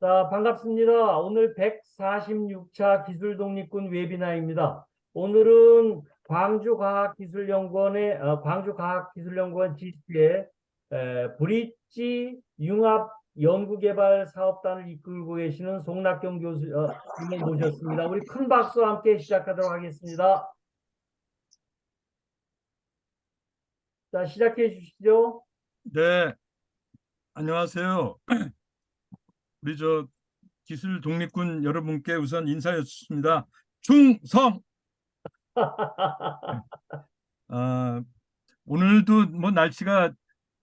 자, 반갑습니다. 오늘 146차 기술독립군 웨비나입니다. 오늘은 광주과학기술연구원 지스의 브릿지 융합 연구개발 사업단을 이끌고 계시는 송낙경 교수님을 모셨습니다. 우리 큰 박수와 함께 시작하도록 하겠습니다. 자, 시작해 주시죠. 네, 안녕하세요. 우리 기술 독립군 여러분께 우선 인사였습니다. 충성! 아, 오늘도 뭐 날씨가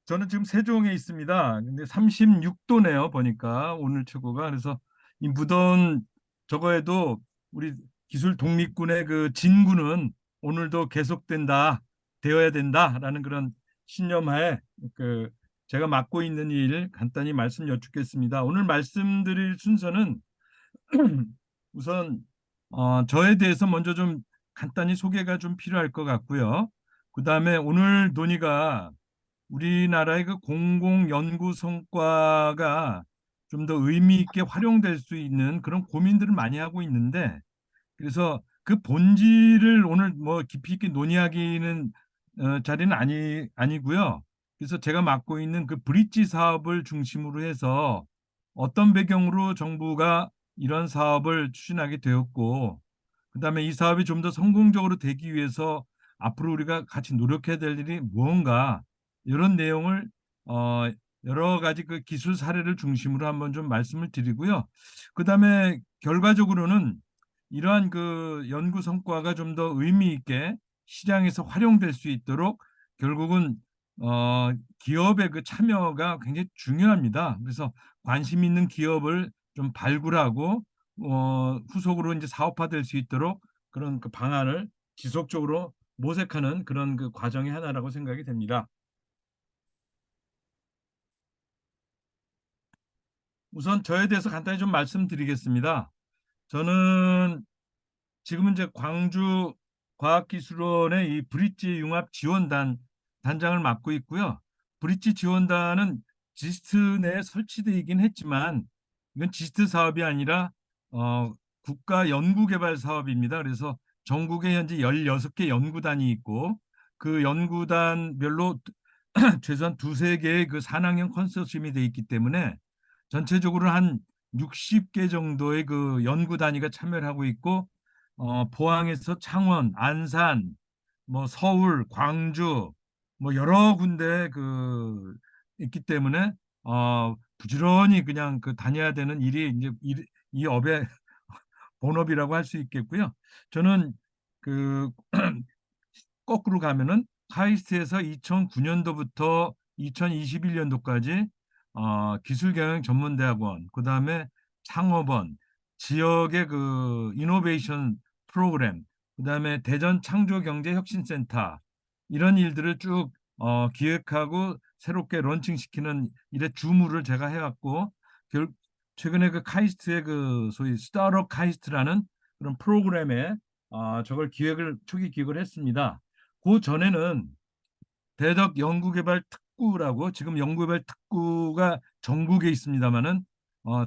저는 지금 세종에 있습니다. 근데 36도네요. 보니까 오늘 최고가. 그래서 이 무더운 저거에도 우리 기술 독립군의 그 진군은 오늘도 계속된다, 되어야 된다라는 그런 신념하에 그 제가 맡고 있는 일 간단히 말씀 여쭙겠습니다. 오늘 말씀드릴 순서는 우선 저에 대해서 먼저 좀 간단히 소개가 좀 필요할 것 같고요. 그다음에 오늘 논의가 우리나라의 그 공공 연구 성과가 좀 더 의미 있게 활용될 수 있는 그런 고민들을 많이 하고 있는데, 그래서 그 본질을 오늘 뭐 깊이 있게 논의하기는 자리는 아니고요. 그래서 제가 맡고 있는 그 브릿지 사업을 중심으로 해서 어떤 배경으로 정부가 이런 사업을 추진하게 되었고, 그다음에 이 사업이 좀 더 성공적으로 되기 위해서 앞으로 우리가 같이 노력해야 될 일이 무언가, 이런 내용을 어, 여러 가지 그 기술 사례를 중심으로 한번 좀 말씀을 드리고요. 그다음에 결과적으로는 이러한 그 연구 성과가 좀 더 의미 있게 시장에서 활용될 수 있도록 결국은 기업의 그 참여가 굉장히 중요합니다. 그래서 관심 있는 기업을 좀 발굴하고 후속으로 이제 사업화될 수 있도록 그런 그 방안을 지속적으로 모색하는 그런 그 과정의 하나라고 생각이 됩니다. 우선 저에 대해서 간단히 좀 말씀드리겠습니다. 저는 지금은 이제 광주 과학기술원의 이 브릿지 융합 지원단 단장을 맡고 있고요. 브릿지 지원단은 지스트 내에 설치되어 있긴 했지만 이건 지스트 사업이 아니라 국가 연구개발 사업입니다. 그래서 전국에 현재 16개 연구단이 있고 그 연구단별로 최소한 두세 개의 그 산학형 컨소시엄이 되어 있기 때문에 전체적으로 한 60개 정도의 그 연구 단위가 참여를 하고 있고 포항에서 창원, 안산, 뭐 서울, 광주 뭐 여러 군데 그 있기 때문에 부지런히 그냥 그 다녀야 되는 일이 이제 이 업의 본업이라고 할 수 있겠고요. 저는 그 거꾸로 가면은 카이스트에서 2009년도부터 2021년도까지 기술경영전문대학원, 그다음에 창업원, 지역의 그 이노베이션 프로그램, 그다음에 대전 창조경제혁신센터 이런 일들을 쭉 기획하고 새롭게 런칭시키는 일의 주무를 제가 해왔고 최근에 그 카이스트의 그 소위 스타트업 카이스트라는 그런 프로그램에 저걸 초기 기획을 했습니다. 그 전에는 대덕 연구개발 특구라고 지금 연구개발 특구가 전국에 있습니다만은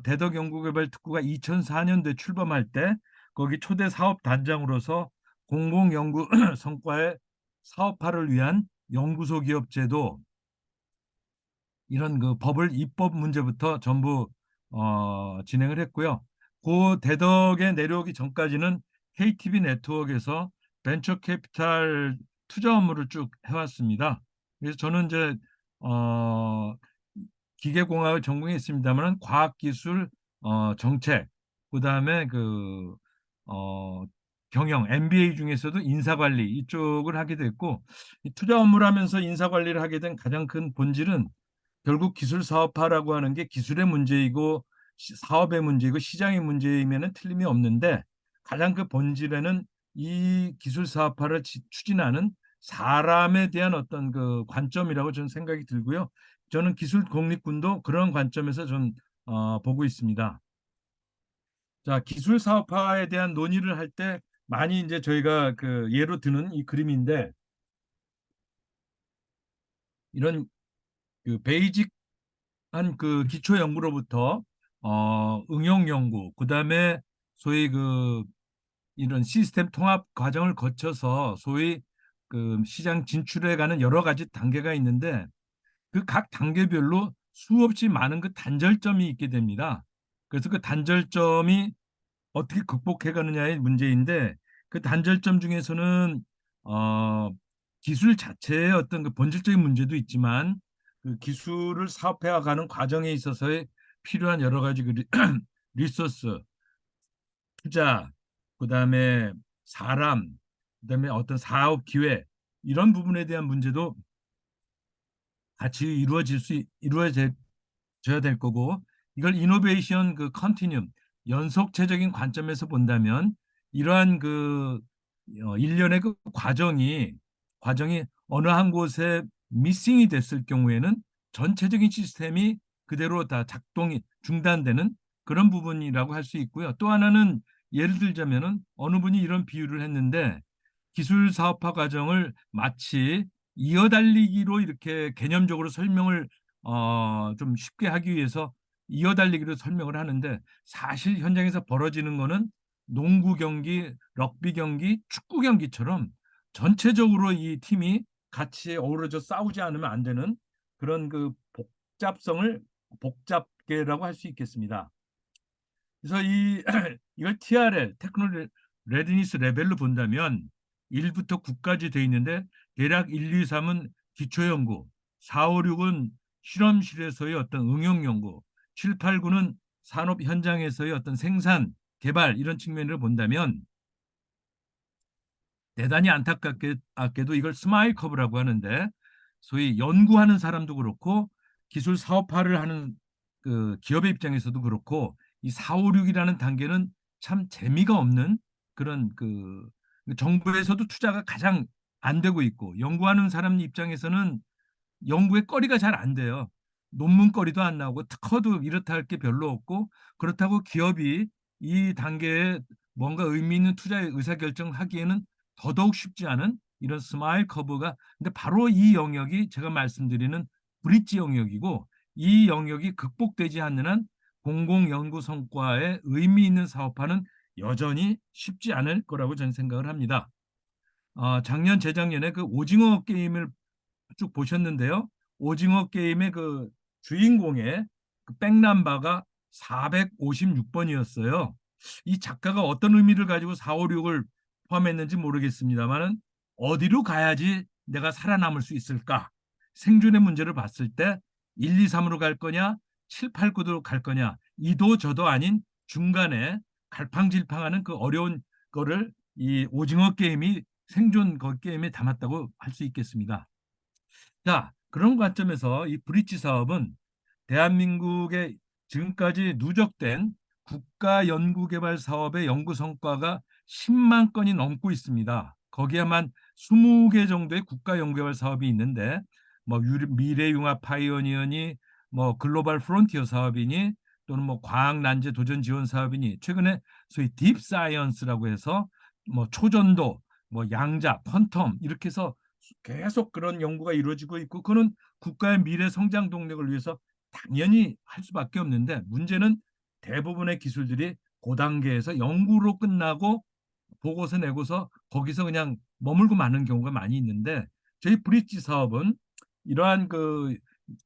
대덕 연구개발 특구가 2004년도에 출범할 때 거기 초대 사업 단장으로서 공공 연구 성과의 사업화를 위한 연구소 기업 제도 이런 그 법을 입법 문제부터 전부 진행을 했고요. 그 대덕에 내려오기 전까지는 KTB 네트워크에서 벤처 캐피탈 투자 업무를 쭉 해왔습니다. 그래서 저는 이제 어, 기계공학을 전공했습니다만 과학기술 정책 그다음에 어, 경영 MBA 중에서도 인사관리 이쪽을 하게 됐고 이 투자 업무를 하면서 인사관리를 하게 된 가장 큰 본질은 결국 기술 사업화라고 하는 게 기술의 문제이고 사업의 문제이고 시장의 문제이면은 틀림이 없는데 가장 그 본질에는 이 기술 사업화를 추진하는 사람에 대한 어떤 그 관점이라고 저는 생각이 들고요. 저는 기술 독립군도 그런 관점에서 좀 보고 있습니다. 자, 기술 사업화에 대한 논의를 할 때 많이 이제 저희가 그 예로 드는 이 그림인데 이런 그 베이직한 그 기초 연구로부터 응용 연구, 그다음에 소위 이런 시스템 통합 과정을 거쳐서 소위 시장 진출해 가는 여러 가지 단계가 있는데 그 각 단계별로 수없이 많은 그 단절점이 있게 됩니다. 그래서 그 단절점이 어떻게 극복해 가느냐의 문제인데 그 단절점 중에서는 어, 기술 자체의 어떤 그 본질적인 문제도 있지만 그 기술을 사업해 가는 과정에 있어서의 필요한 여러 가지 리소스, 투자, 그다음에 사람, 그다음에 어떤 사업 기회 이런 부분에 대한 문제도 같이 이루어져야 될 거고 이걸 이노베이션 컨티뉴um 연속체적인 관점에서 본다면 이러한 일련의 그 과정이 어느 한 곳에 미싱이 됐을 경우에는 전체적인 시스템이 그대로 다 작동이 중단되는 그런 부분이라고 할 수 있고요. 또 하나는 예를 들자면은 어느 분이 이런 비유를 했는데 기술 사업화 과정을 마치 이어달리기로 이렇게 개념적으로 설명을 좀 쉽게 하기 위해서 이어달리기로 설명을 하는데 사실 현장에서 벌어지는 거는 농구 경기, 럭비 경기, 축구 경기처럼 전체적으로 이 팀이 같이 어우러져 싸우지 않으면 안 되는 그런 복잡계라고 할 수 있겠습니다. 그래서 이걸 TRL, 테크놀 레디니스 레벨로 본다면 1부터 9까지 돼 있는데 대략 1, 2, 3은 기초 연구, 4, 5, 6은 실험실에서의 어떤 응용 연구, 7, 8, 9는 산업 현장에서의 어떤 생산, 개발 이런 측면을 본다면 대단히 안타깝게도 이걸 스마일 커브라고 하는데 소위 연구하는 사람도 그렇고 기술 사업화를 하는 그 기업의 입장에서도 그렇고 이 4, 5, 6이라는 단계는 참 재미가 없는 그런 정부에서도 투자가 가장 안 되고 있고 연구하는 사람 입장에서는 연구의 거리가 잘 안 돼요. 논문거리도 안 나오고 특허도 이렇다 할 게 별로 없고 그렇다고 기업이 이 단계에 뭔가 의미 있는 투자의 의사결정하기에는 더더욱 쉽지 않은 이런 스마일 커브가 근데 바로 이 영역이 제가 말씀드리는 브릿지 영역이고 이 영역이 극복되지 않는 한 공공연구 성과에 의미 있는 사업화는 여전히 쉽지 않을 거라고 저는 생각을 합니다. 작년 재작년에 그 오징어 게임을 쭉 보셨는데요. 오징어 게임의 그 주인공의 그 백남바가 456번이었어요. 이 작가가 어떤 의미를 가지고 4, 5, 6을 포함했는지 모르겠습니다만은 어디로 가야지 내가 살아남을 수 있을까? 생존의 문제를 봤을 때 1, 2, 3으로 갈 거냐, 7, 8, 9로 갈 거냐, 이도 저도 아닌 중간에 갈팡질팡하는 그 어려운 거를 이 오징어 게임이 생존 게임에 담았다고 할 수 있겠습니다. 자, 그런 관점에서 이 브릿지 사업은 대한민국의 지금까지 누적된 국가 연구개발 사업의 연구 성과가 10만 건이 넘고 있습니다. 거기에만 20개 정도의 국가 연구개발 사업이 있는데 뭐 미래융합 파이오니어니 뭐 글로벌 프론티어 사업이니 또는 뭐 과학 난제 도전 지원 사업이니 최근에 소위 딥 사이언스라고 해서 뭐 초전도 뭐 양자 퀀텀 이렇게 해서 계속 그런 연구가 이루어지고 있고 그거는 국가의 미래 성장 동력을 위해서 당연히 할 수밖에 없는데 문제는 대부분의 기술들이 그 단계에서 연구로 끝나고 보고서 내고서 거기서 그냥 머물고 마는 경우가 많이 있는데 저희 브릿지 사업은 이러한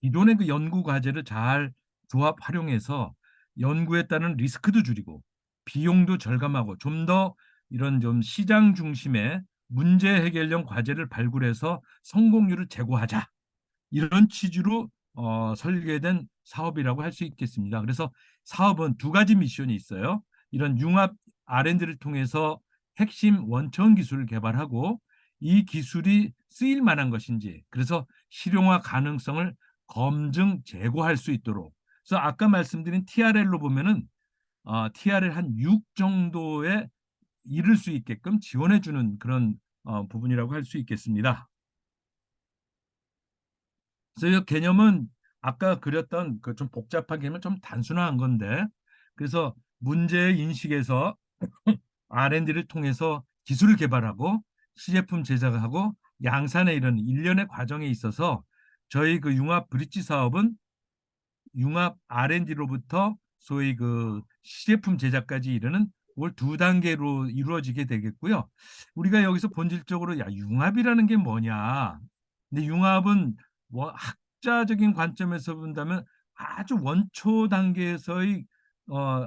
기존의 그 연구 과제를 잘 조합 활용해서 연구에 따른 리스크도 줄이고 비용도 절감하고 좀 더 이런 좀 시장 중심의 문제 해결형 과제를 발굴해서 성공률을 제고하자. 이런 취지로 설계된 사업이라고 할 수 있겠습니다. 그래서 사업은 두 가지 미션이 있어요. 이런 융합 R&D를 통해서 핵심 원천 기술을 개발하고 이 기술이 쓰일 만한 것인지 그래서 실용화 가능성을 검증 제고할 수 있도록 그래서 아까 말씀드린 TRL로 보면은 TRL 한 6 정도에 이를 수 있게끔 지원해 주는 그런 부분이라고 할 수 있겠습니다. 그래서 이 개념은 아까 그렸던 그 좀 복잡한 개념은 좀 단순화한 건데 그래서 문제 인식에서 R&D를 통해서 기술을 개발하고 시제품 제작하고 양산의 이런 일련의 과정에 있어서 저희 그 융합 브릿지 사업은 융합 R&D로부터 소위 그 시제품 제작까지 이르는 올 두 단계로 이루어지게 되겠고요. 우리가 여기서 본질적으로 야, 융합이라는 게 뭐냐? 근데 융합은 뭐 학자적인 관점에서 본다면 아주 원초 단계에서의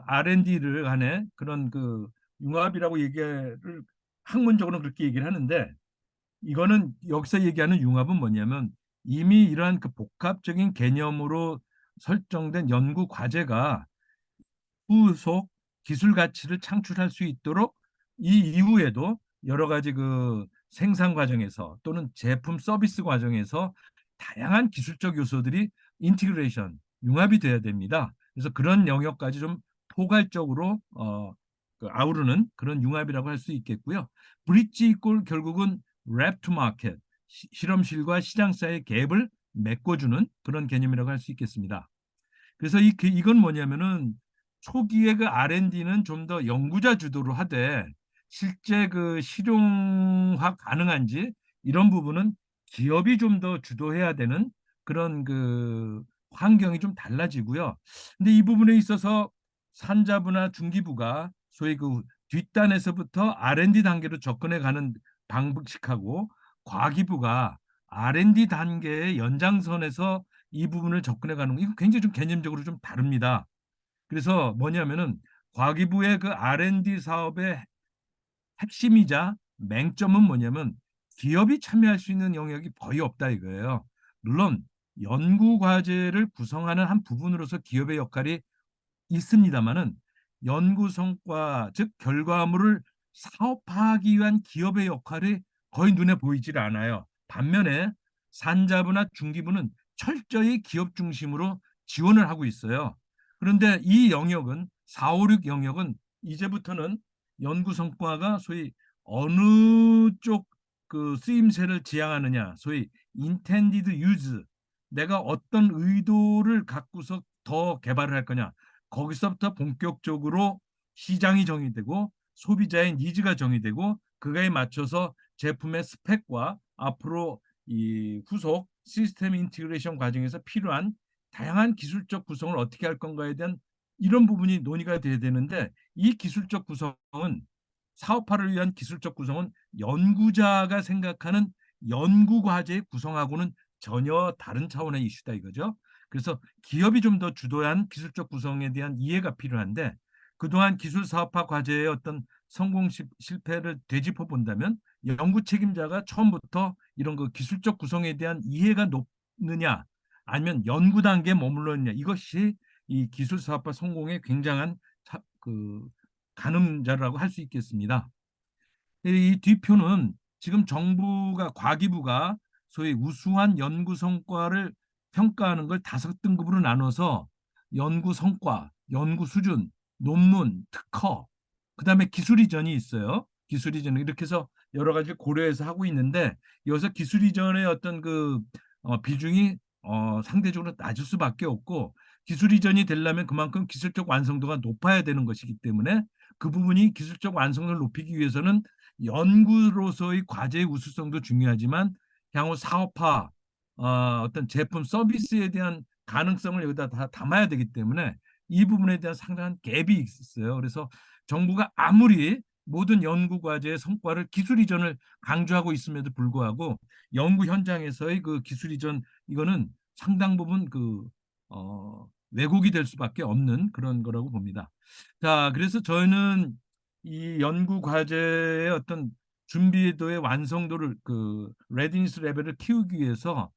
R&D를 하는 그런 그 융합이라고 얘기를 학문적으로는 그렇게 얘기를 하는데 이거는 여기서 얘기하는 융합은 뭐냐면 이미 이러한 그 복합적인 개념으로 설정된 연구 과제가 후속 기술 가치를 창출할 수 있도록 이 이후에도 여러 가지 그 생산 과정에서 또는 제품 서비스 과정에서 다양한 기술적 요소들이 인티그레이션, 융합이 돼야 됩니다. 그래서 그런 영역까지 좀 포괄적으로 그 아우르는 그런 융합이라고 할 수 있겠고요. 브릿지 이꼴 결국은 랩 투 마켓, 실험실과 시장 사이의 갭을 메꿔주는 그런 개념이라고 할 수 있겠습니다. 그래서 이건 뭐냐면은 초기에 그 R&D는 좀 더 연구자 주도로 하되 실제 그 실용화 가능한지 이런 부분은 기업이 좀 더 주도해야 되는 그런 그 환경이 좀 달라지고요. 근데 이 부분에 있어서 산자부나 중기부가 소위 그 뒷단에서부터 R&D 단계로 접근해 가는 방식하고 과기부가 R&D 단계의 연장선에서 이 부분을 접근해 가는 거 이거 굉장히 좀 개념적으로 좀 다릅니다. 그래서 뭐냐면은 과기부의 그 R&D 사업의 핵심이자 맹점은 뭐냐면 기업이 참여할 수 있는 영역이 거의 없다 이거예요. 물론 연구 과제를 구성하는 한 부분으로서 기업의 역할이 있습니다만은 연구 성과 즉 결과물을 사업화하기 위한 기업의 역할이 거의 눈에 보이질 않아요. 반면에 산자부나 중기부는 철저히 기업 중심으로 지원을 하고 있어요. 그런데 이 영역은 4, 5, 6 영역은 이제부터는 연구 성과가 소위 어느 쪽 그 쓰임새를 지향하느냐, 소위 intended use, 내가 어떤 의도를 갖고서 더 개발을 할 거냐, 거기서부터 본격적으로 시장이 정의되고 소비자의 니즈가 정의되고 그거에 맞춰서 제품의 스펙과 앞으로 이 후속 시스템 인티그레이션 과정에서 필요한 다양한 기술적 구성을 어떻게 할 건가에 대한 이런 부분이 논의가 돼야 되는데 이 기술적 구성은 사업화를 위한 기술적 구성은 연구자가 생각하는 연구 과제의 구성하고는 전혀 다른 차원의 이슈다 이거죠. 그래서 기업이 좀 더 주도한 기술적 구성에 대한 이해가 필요한데 그동안 기술 사업화 과제의 어떤 성공 실패를 되짚어 본다면 연구 책임자가 처음부터 이런 그 기술적 구성에 대한 이해가 높느냐 아니면 연구 단계에 머물러 있느냐 이것이 이 기술 사업화 성공의 굉장한 그 가늠자라고 할 수 있겠습니다. 이 뒤표는 지금 정부가 과기부가 소위 우수한 연구 성과를 평가하는 걸 5등급으로 나눠서 연구 성과, 연구 수준, 논문, 특허, 그다음에 기술 이전이 있어요. 기술 이전 이렇게 해서 여러 가지 고려해서 하고 있는데 여기서 기술 이전의 어떤 그 비중이 상대적으로 낮을 수밖에 없고 기술 이전이 되려면 그만큼 기술적 완성도가 높아야 되는 것이기 때문에 그 부분이 기술적 완성도를 높이기 위해서는 연구로서의 과제의 우수성도 중요하지만 향후 사업화 어떤 제품 서비스에 대한 가능성을 여기다 다 담아야 되기 때문에 이 부분에 대한 상당한 갭이 있어요. 그래서 정부가 아무리 모든 연구 과제의 성과를 기술 이전을 강조하고 있음에도 불구하고 연구 현장에서의 그 기술 이전 이거는 상당 부분 그 왜곡이 될 수밖에 없는 그런 거라고 봅니다. 자, 그래서 저희는 이 연구 과제의 어떤 준비도의 완성도를 그 레디니스 레벨을 키우기 위해서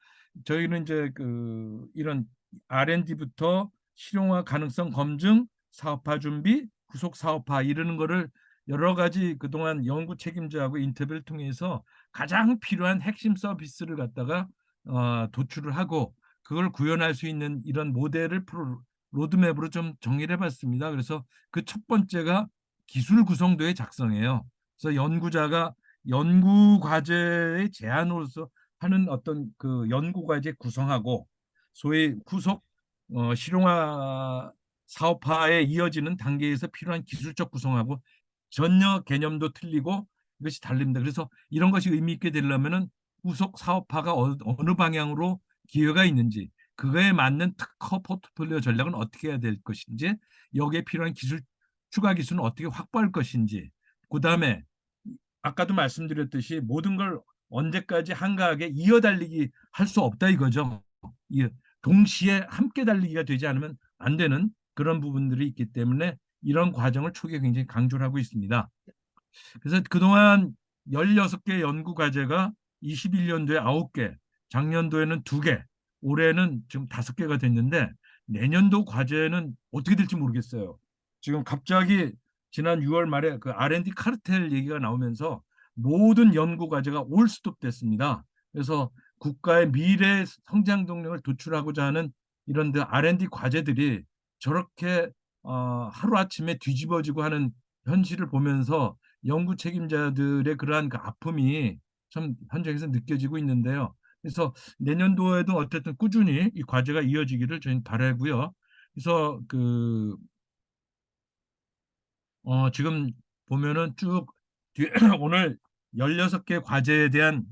저희는 이제 그 이런 R&D부터 실용화 가능성 검증, 사업화 준비, 후속 사업화 이러는 거를 여러 가지 그동안 연구 책임자하고 인터뷰를 통해서 가장 필요한 핵심 서비스를 갖다가 도출을 하고 그걸 구현할 수 있는 이런 모델을 로드맵으로 좀 정리를 해봤습니다. 그래서 그 첫 번째가 기술 구성도의 작성이에요. 그래서 연구자가 연구 과제의 제안으로서 하는 어떤 그 연구 과제 구성하고 소위 후속 실용화 사업화에 이어지는 단계에서 필요한 기술적 구성하고 전혀 개념도 틀리고 이것이 다릅니다. 그래서 이런 것이 의미 있게 되려면은 후속 사업화가 어느 방향으로 기회가 있는지 그거에 맞는 특허 포트폴리오 전략은 어떻게 해야 될 것인지, 여기에 필요한 기술, 추가 기술은 어떻게 확보할 것인지, 그다음에 아까도 말씀드렸듯이 모든 걸 언제까지 한가하게 이어달리기 할 수 없다 이거죠. 동시에 함께 달리기가 되지 않으면 안 되는 그런 부분들이 있기 때문에 이런 과정을 초기에 굉장히 강조를 하고 있습니다. 그래서 그동안 16개 연구 과제가 21년도에 9개, 작년도에는 2개, 올해는 지금 5개가 됐는데 내년도 과제는 어떻게 될지 모르겠어요. 지금 갑자기 지난 6월 말에 그 R&D 카르텔 얘기가 나오면서 모든 연구 과제가 올 스톱 됐습니다. 그래서 국가의 미래 성장 동력을 도출하고자 하는 이런 R&D 과제들이 저렇게 하루아침에 뒤집어지고 하는 현실을 보면서 연구 책임자들의 그러한 그 아픔이 참 현장에서 느껴지고 있는데요. 그래서 내년도에도 어쨌든 꾸준히 이 과제가 이어지기를 저희는 바라고요. 그래서 지금 보면은 쭉 오늘 16개 과제에 대한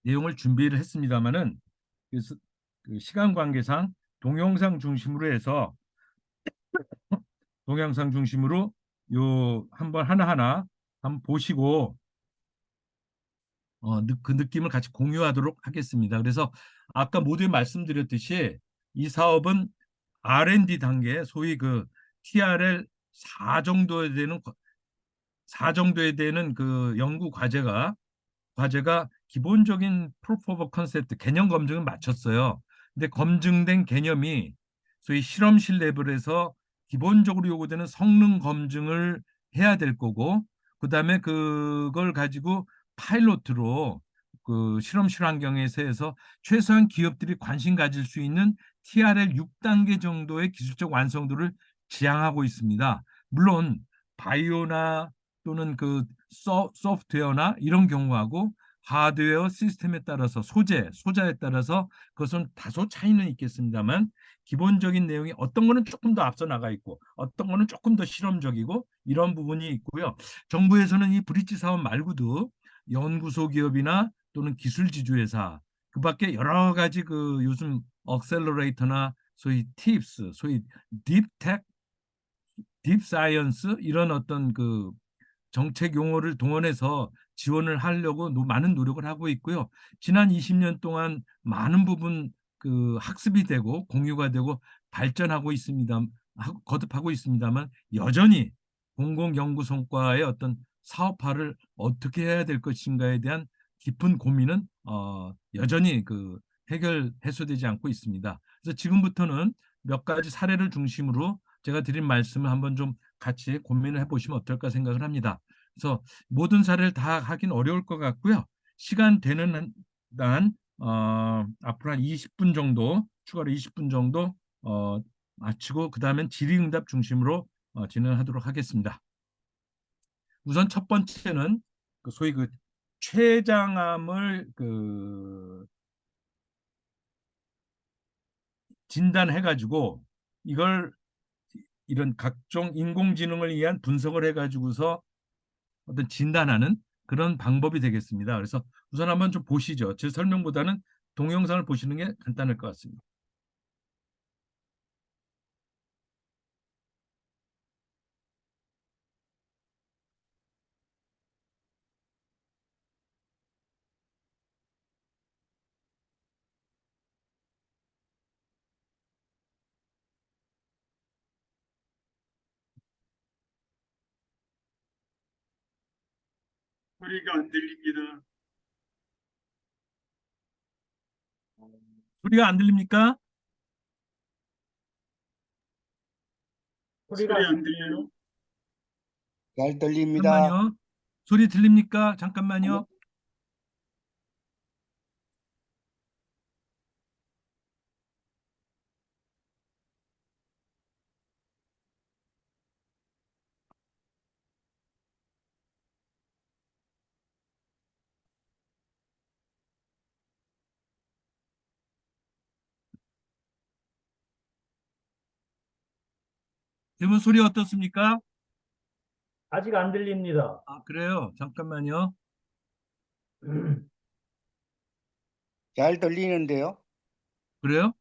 내용을 준비를 했습니다마는 그 시간 관계상 동영상 중심으로 해서 동영상 중심으로 요 한번 하나하나 한번 보시고 그 느낌을 같이 공유하도록 하겠습니다. 그래서 아까 모두에 말씀드렸듯이 이 사업은 R&D 단계, 소위 그 TRL 4 정도에 되는 4 정도에 되는 그 연구 과제가 기본적인 proof of concept 개념 검증을 마쳤어요. 근데 검증된 개념이 소위 실험실 레벨에서 기본적으로 요구되는 성능 검증을 해야 될 거고, 그다음에 그걸 가지고 파일럿으로 그 실험실 환경에서 해서 최소한 기업들이 관심 가질 수 있는 TRL 6단계 정도의 기술적 완성도를 지향하고 있습니다. 물론 바이오나 또는 그 소프트웨어나 이런 경우하고 하드웨어 시스템에 따라서 소자에 따라서 그것은 다소 차이는 있겠습니다만 기본적인 내용이 어떤 거는 조금 더 앞서 나가 있고 어떤 거는 조금 더 실험적이고 이런 부분이 있고요. 정부에서는 이 브릿지 사업 말고도 연구소 기업이나 또는 기술 지주 회사 그밖에 여러 가지 그 요즘 억셀러레이터나 소위 팁스, 소위 딥텍, 딥사이언스 이런 어떤 그 정책 용어를 동원해서 지원을 하려고 많은 노력을 하고 있고요. 지난 20년 동안 많은 부분 그 학습이 되고 공유가 되고 발전하고 있습니다. 거듭하고 있습니다만 여전히 공공연구 성과의 어떤 사업화를 어떻게 해야 될 것인가에 대한 깊은 고민은 여전히 그 해소되지 않고 있습니다. 그래서 지금부터는 몇 가지 사례를 중심으로 제가 드린 말씀을 한번 좀 같이 고민을 해보시면 어떨까 생각을 합니다. 그래서 모든 사례를 다 하긴 어려울 것 같고요. 시간 되는 한 앞으로 한 20분 정도 추가로 20분 정도 마치고 그 다음엔 질의응답 중심으로 진행하도록 하겠습니다. 우선 첫 번째는 그 소위 그 췌장암을 그 진단해가지고 이걸 이런 각종 인공지능을 위한 분석을 해가지고서 어떤 진단하는 그런 방법이 되겠습니다. 그래서 우선 한번 좀 보시죠. 제 설명보다는 동영상을 보시는 게 간단할 것 같습니다. 소리가 안 들립니다. 소리가 안 들립니까? 소리가 소리 안 안 들리네요. 들려요. 잘 들립니다. 잠깐만요. 소리 들립니까? 잠깐만요. 여러분 소리 어떻습니까? 아직 안 들립니다. 그래요. 잠깐만요. 잘 들리는데요. 그래요?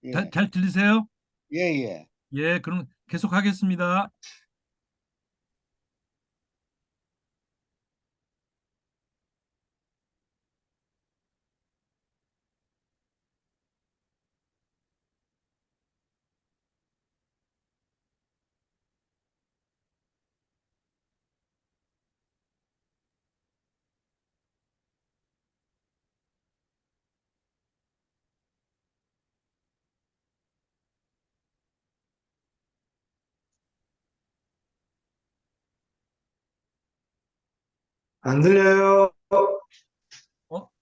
예, 잘 들리세요? 예, 예. 예, 그럼 계속 하겠습니다. 안 들려요.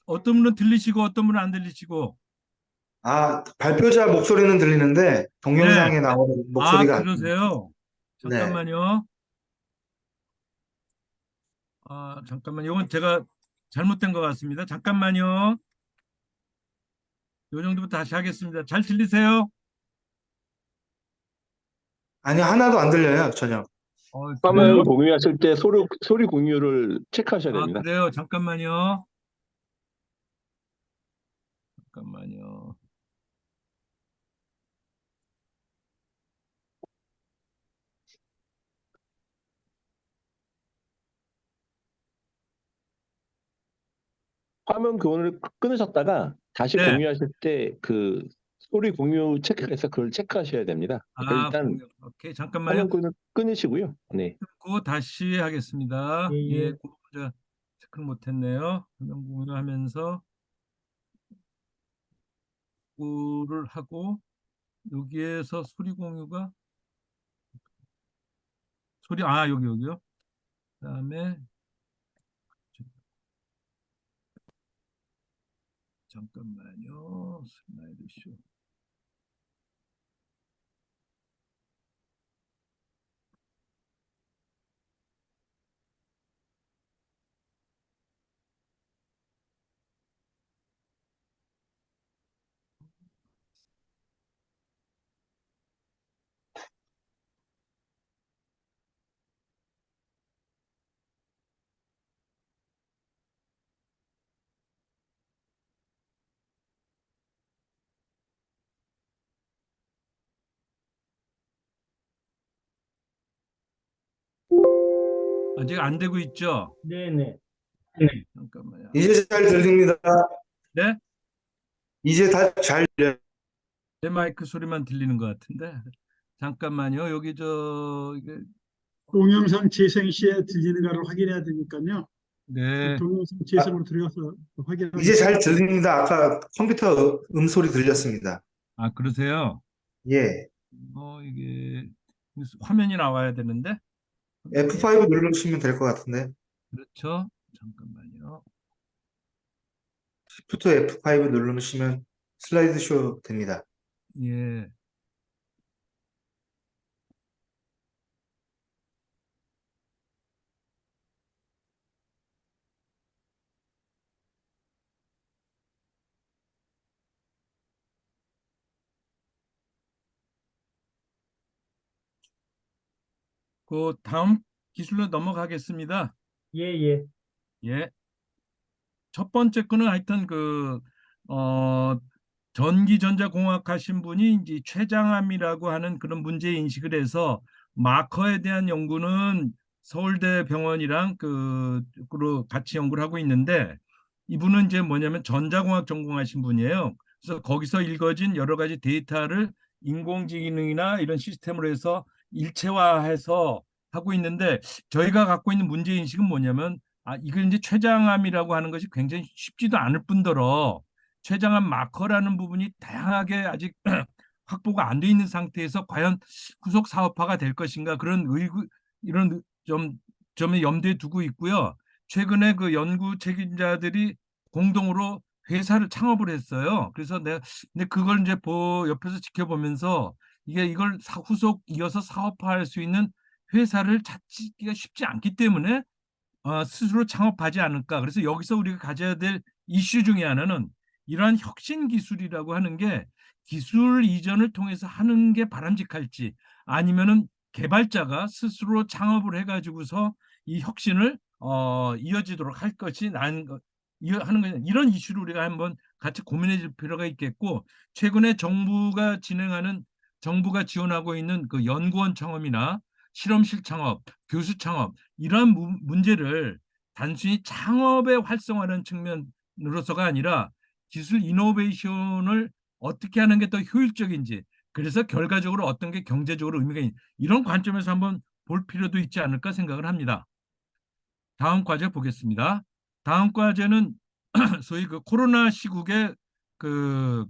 어떤 분은 들리시고 어떤 분은 안 들리시고. 발표자 목소리는 들리는데 네. 동영상에 나오는 아, 목소리가 안 들려요. 그러세요? 네. 잠깐만요. 잠깐만. 이건 제가 잘못된 것 같습니다. 잠깐만요. 요 정도부터 다시 하겠습니다. 잘 들리세요? 아니, 하나도 안 들려요, 전혀. 그래요? 화면 공유하실 때 소리 공유를 체크하셔야 됩니다. 그래요. 잠깐만요. 잠깐만요. 화면 공유를 끊으셨다가 다시 네. 공유하실 때 그 소리 공유 체크가 있어 그걸 체크하셔야 됩니다. 일단 오케이. 잠깐만요. 화면 공유 끊으시고요. 네. 끊고 다시 하겠습니다. 예, 예. 그거 제가 체크를 못했네요. 화면 공유하면서 를 하고 여기에서 소리 공유가 여기요. 그다음에 잠깐만요. 슬라이드 쇼. 아직 안 되고 있죠? 네네. 잠깐만요. 이제 잘 들립니다. 네? 이제 다 잘 들려요. 제 마이크 소리만 들리는 것 같은데. 잠깐만요. 여기 이게 동영상 재생 시에 들리는가를 확인해야 되니까요. 네. 동영상 재생으로 들어가서 확인하면 이제 잘 들립니다. 아까 컴퓨터 음소리 들렸습니다. 그러세요? 예. 이게 화면이 나와야 되는데. F5 누르시면 될 것 같은데. 그렇죠? 잠깐만요. Shift F5 누르시면 슬라이드 쇼 됩니다. 예. 그 다음 기술로 넘어가겠습니다. 예, 예. 예. 첫 번째 거는 하여튼 전기전자공학 하신 분이 이제 췌장암이라고 하는 그런 문제 인식을 해서 마커에 대한 연구는 서울대 병원이랑 그로 같이 연구를 하고 있는데, 이분은 이제 뭐냐면 전자공학 전공하신 분이에요. 그래서 거기서 읽어진 여러 가지 데이터를 인공지능이나 이런 시스템으로 해서 일체화해서 하고 있는데, 저희가 갖고 있는 문제 인식은 뭐냐면 이걸 이제 췌장암이라고 하는 것이 굉장히 쉽지도 않을 뿐더러 췌장암 마커라는 부분이 다양하게 아직 확보가 안 돼 있는 상태에서 과연 후속 사업화가 될 것인가, 그런 이런 점을 염두에 두고 있고요. 최근에 그 연구 책임자들이 공동으로 회사를 창업을 했어요. 그래서 근데 그걸 이제 옆에서 지켜보면서 이걸 후속 이어서 사업화할 수 있는 회사를 찾기가 쉽지 않기 때문에 스스로 창업하지 않을까. 그래서 여기서 우리가 가져야 될 이슈 중에 하나는 이러한 혁신 기술이라고 하는 게 기술 이전을 통해서 하는 게 바람직할지, 아니면은 개발자가 스스로 창업을 해가지고서 이 혁신을 이어지도록 할 것이 하는 거, 이런 이슈를 우리가 한번 같이 고민해 줄 필요가 있겠고, 최근에 정부가 지원하고 있는 그 연구원 창업이나 실험실 창업, 교수 창업 이러한 문제를 단순히 창업의 활성화라는 측면으로서가 아니라 기술 이노베이션을 어떻게 하는 게 더 효율적인지, 그래서 결과적으로 어떤 게 경제적으로 의미가 있는 이런 관점에서 한번 볼 필요도 있지 않을까 생각을 합니다. 다음 과제 보겠습니다. 다음 과제는 소위 그 코로나 시국에 그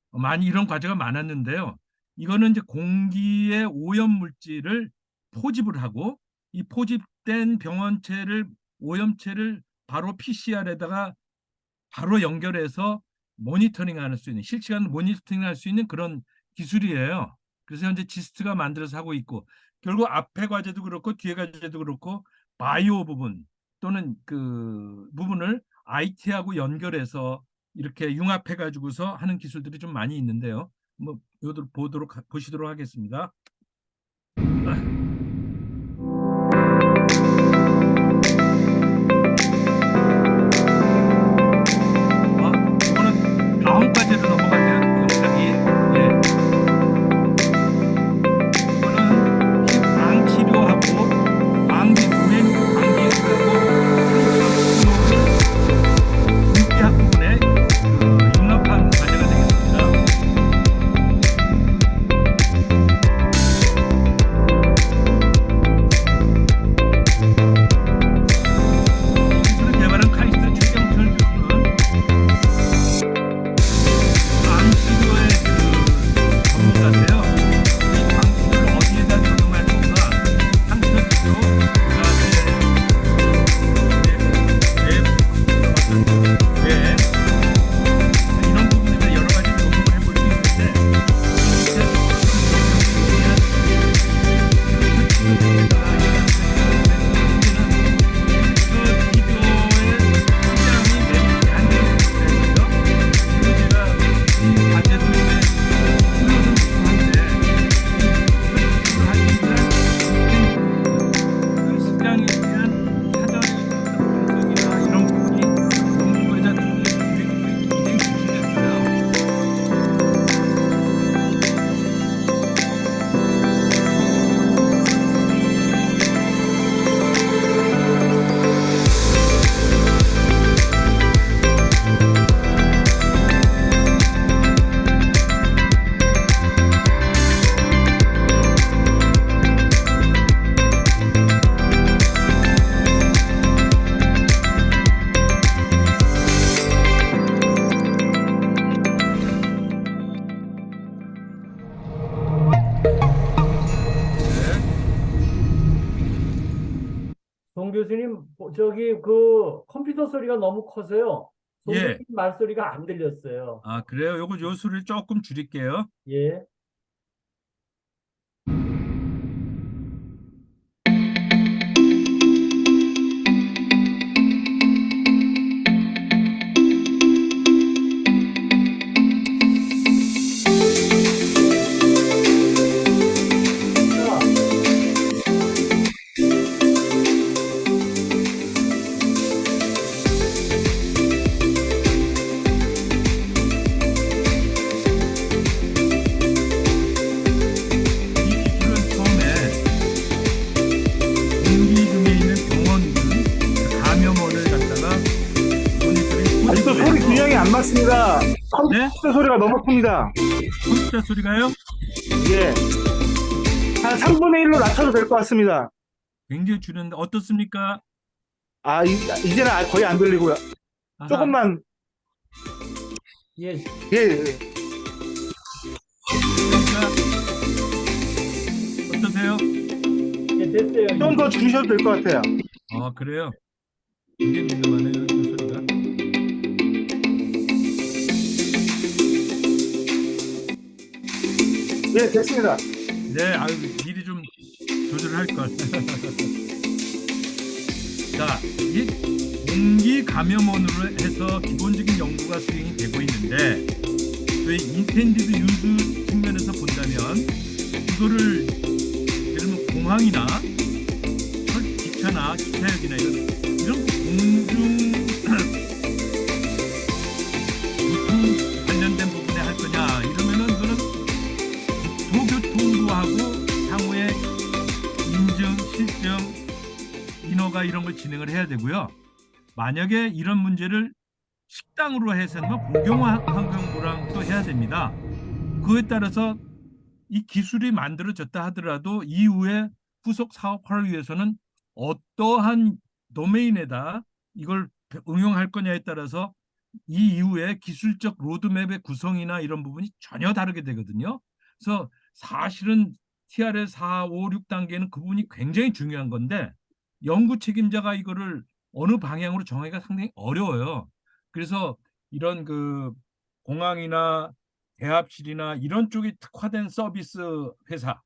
많이 이런 과제가 많았는데요. 이거는 이제 공기의 오염 물질을 포집을 하고 이 포집된 오염체를 바로 PCR에다가 바로 연결해서 모니터링할 수 있는, 실시간 모니터링할 수 있는 그런 기술이에요. 그래서 현재 지스트가 만들어서 하고 있고, 결국 앞에 과제도 그렇고 뒤에 과제도 그렇고 바이오 부분 또는 그 부분을 IT하고 연결해서 이렇게 융합해 가지고서 하는 기술들이 좀 많이 있는데요. 뭐 보시도록 하겠습니다. 이거는 다음 과제로 넘어갔네요. 영상이. 예. 이거는 방 치료하고 방기 누엔 방기하고 물리학 부분에 융합한 과제가 되겠습니다. 기술을 개발한 카이스트 최경철 교수는 방치료의 그 전문가인데요. 이 방치료를 어디에다 적용할 건가, 상처 치료, 그다음에 이런 부분에서 여러 가지 적용을 해볼 수 있는데, 시장에 대한 사전의 분석이나 이런 부분이 정부에 대한 굉장히 부실했어요. 송 교수님, 저기 그 컴퓨터 소리가 너무 커서요. 송 예. 교수님 말소리가 안 들렸어요. 아, 그래요? 요 수를 조금 줄일게요. 예. 이 기술은 처음에 공기중에 있는 병원군 감염원을 갖다가 모니터링 아직도 소리 균형이 안 맞습니다. 네? 컴퓨터 소리가 너무 큽니다. 컴퓨터 소리가요? 예. 한 3분의 1로 낮춰도 될 것 같습니다. 굉장히 줄였는데 어떻습니까? 이제는 거의 안 들리고요. 아하. 조금만, 예. 예. 그러니까 어떠세요? 예, 됐어요. 좀 더 줄이셔도 될 것 같아요. 아, 그래요? 굉장히 민감하네요, 이 소리가. 예, 됐습니다. 네, 아유, 미리 좀 조절할 걸. 자, 이 공기 감염원으로 해서 기본적인 연구가 수행이 되고 있는데, 저희 인텐디드 유즈 측면에서 본다면 이거를 예를 들면 공항이나 기차나 기차역이나 이런 공중 교통 관리자가 이런 걸 진행을 해야 되고요. 만약에 이런 문제를 식당으로 해서는 공경환경부랑도 해야 됩니다. 그에 따라서 이 기술이 만들어졌다 하더라도 이후에 후속 사업화를 위해서는 어떠한 도메인에다 이걸 응용할 거냐에 따라서 이 이후에 기술적 로드맵의 구성이나 이런 부분이 전혀 다르게 되거든요. 그래서 사실은 TRL 4, 5, 6단계는 그 부분이 굉장히 중요한 건데 연구 책임자가 이거를 어느 방향으로 정하기가 상당히 어려워요. 그래서 이런 그 공항이나 대합실이나 이런 쪽이 특화된 서비스 회사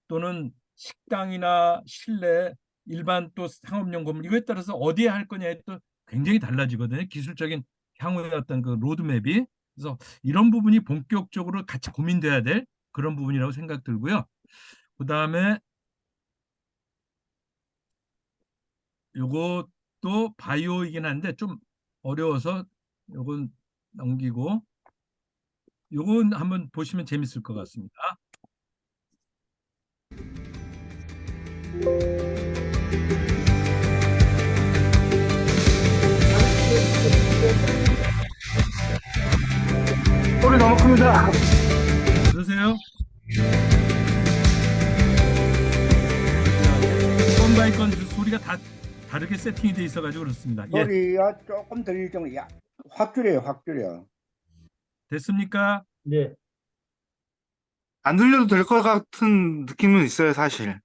또는 식당이나 실내 일반 또 상업용 건물 이거에 따라서 어디에 할 거냐에 또 굉장히 달라지거든요. 기술적인 향후의 어떤 그 로드맵이. 그래서 이런 부분이 본격적으로 같이 고민돼야 될 그런 부분이라고 생각 들고요. 그다음에 요것도 바이오이긴 한데 좀 어려워서 요건 넘기고 요건 한번 보시면 재밌을 것 같습니다. 소리 너무 큽니다. 그러세요? 건 바이 건 소리가 다 다르게 세팅이 돼 있어가지고 그렇습니다. 예, 소리가 조금 들릴 정도. 야, 확 줄여요, 확 줄여. 됐습니까? 네. 안 들려도 될 것 같은 느낌은 있어요, 사실.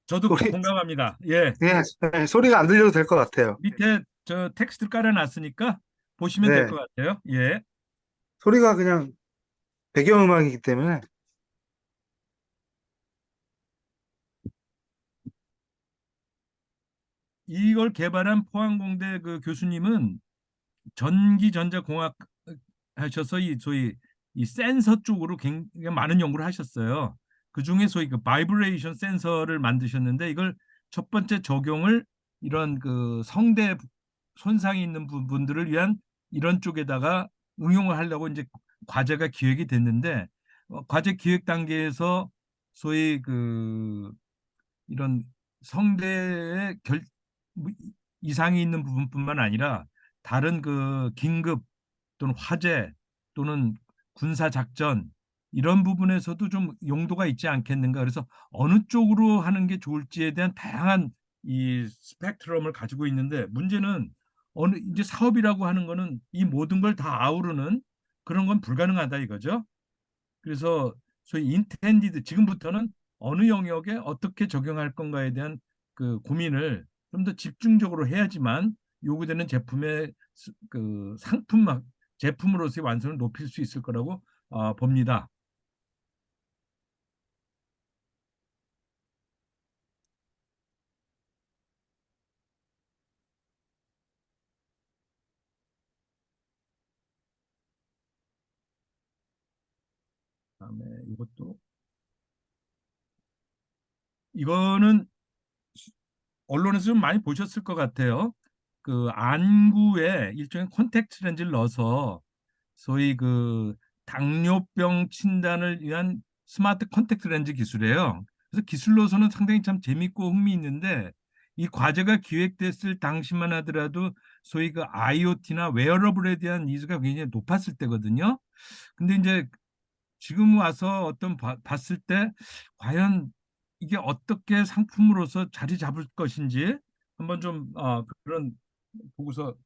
저도 소리, 공감합니다. 예, 네, 소리가 안 들려도 될 것 같아요. 밑에 저 텍스트 깔아놨으니까 보시면 될 네, 것 같아요. 예, 소리가 그냥 배경음악이기 때문에. 이걸 개발한 포항공대 그 교수님은 전기전자공학 하셔서 이 소위 이 센서 쪽으로 굉장히 많은 연구를 하셨어요. 그 중에 소위 그 바이브레이션 센서를 만드셨는데 이걸 첫 번째 적용을 이런 그 성대 손상이 있는 부분들을 위한 이런 쪽에다가 응용을 하려고 이제 과제가 기획이 됐는데 과제 기획 단계에서 소위 그 이런 성대에 이상이 있는 부분뿐만 아니라 다른 그 긴급 또는 화재 또는 군사 작전 이런 부분에서도 좀 용도가 있지 않겠는가. 그래서 어느 쪽으로 하는 게 좋을지에 대한 다양한 이 스펙트럼을 가지고 있는데 문제는 어느 이제 사업이라고 하는 거는 이 모든 걸 다 아우르는 그런 건 불가능하다 이거죠. 그래서 소위 인텐디드 지금부터는 어느 영역에 어떻게 적용할 건가에 대한 그 고민을 좀 더 집중적으로 해야지만 요구되는 제품의 그 상품 제품으로서의 완성을 높일 수 있을 거라고 봅니다. 그다음에 이거는 언론에서 좀 많이 보셨을 것 같아요. 그 안구에 일종의 콘택트 렌즈를 넣어서 소위 그 당뇨병 진단을 위한 스마트 컨택트 렌즈 기술이에요. 그래서 기술로서는 상당히 참 재밌고 흥미있는데 이 과제가 기획됐을 당시만 하더라도 소위 그 IoT나 웨어러블에 대한 니즈가 굉장히 높았을 때거든요. 근데 이제 지금 와서 봤을 때 과연 이게 어떻게 상품으로서 자리 잡을 것인지 한번 좀 그런 보고서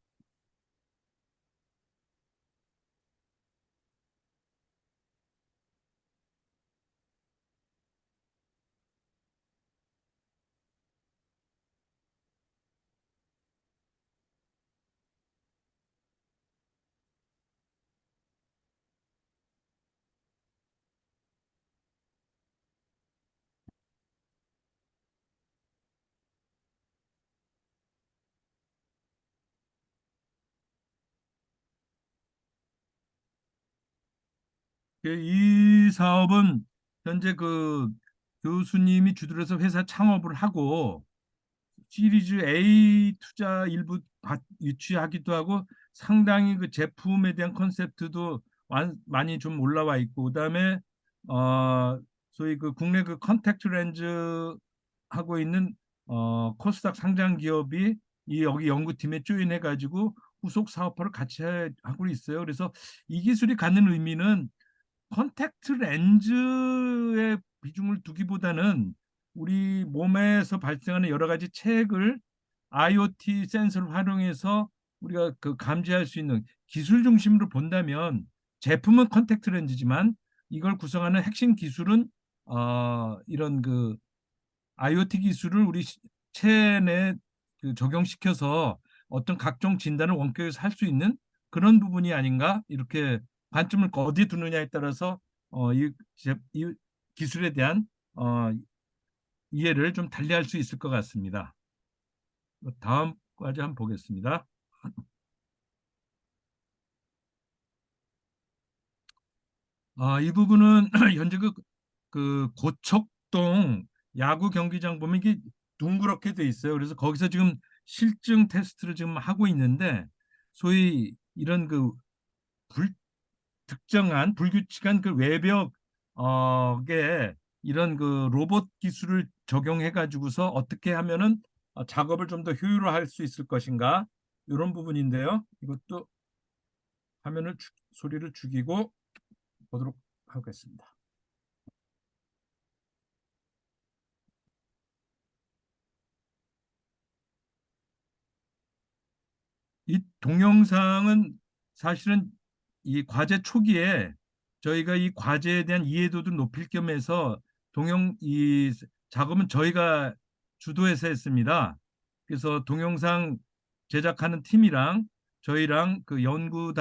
이 사업은 현재 그 교수님이 주도해서 회사 창업을 하고 시리즈 A 투자 일부 유치하기도 하고 상당히 그 제품에 대한 컨셉트도 많이 좀 올라와 있고 그다음에 소위 그 국내 그 컨택트 렌즈 하고 있는 코스닥 상장 기업이 이 여기 연구팀에 조인해 가지고 후속 사업화를 같이 하고 있어요. 그래서 이 기술이 갖는 의미는 컨택트 렌즈의 비중을 두기보다는 우리 몸에서 발생하는 여러 가지 체액을 IoT 센서를 활용해서 우리가 그 감지할 수 있는 기술 중심으로 본다면 제품은 컨택트 렌즈지만 이걸 구성하는 핵심 기술은 이런 그 IoT 기술을 우리 체내에 그 적용시켜서 어떤 각종 진단을 원격에서 할 수 있는 그런 부분이 아닌가 이렇게 관점을 어디에 두느냐에 따라서 이 기술에 대한 이해를 좀 달리할 수 있을 것 같습니다. 다음까지 한번 보겠습니다. 이 부분은 현재 그 고척동 야구 경기장 보면 이게 둥그렇게 돼 있어요. 그래서 거기서 지금 실증 테스트를 지금 하고 있는데 소위 이런 그 특정한 불규칙한 그 외벽에 이런 그 로봇 기술을 적용해 가지고서 어떻게 하면은 작업을 좀 더 효율화할 수 있을 것인가 이런 부분인데요. 이것도 소리를 죽이고 보도록 하겠습니다. 이 동영상은 사실은 이 과제 초기에 저희가 이 과제에 대한 이해도도 높일 겸해서 이 작업은 저희가 주도해서 했습니다. 그래서 동영상 제작하는 팀이랑 저희랑 그 연구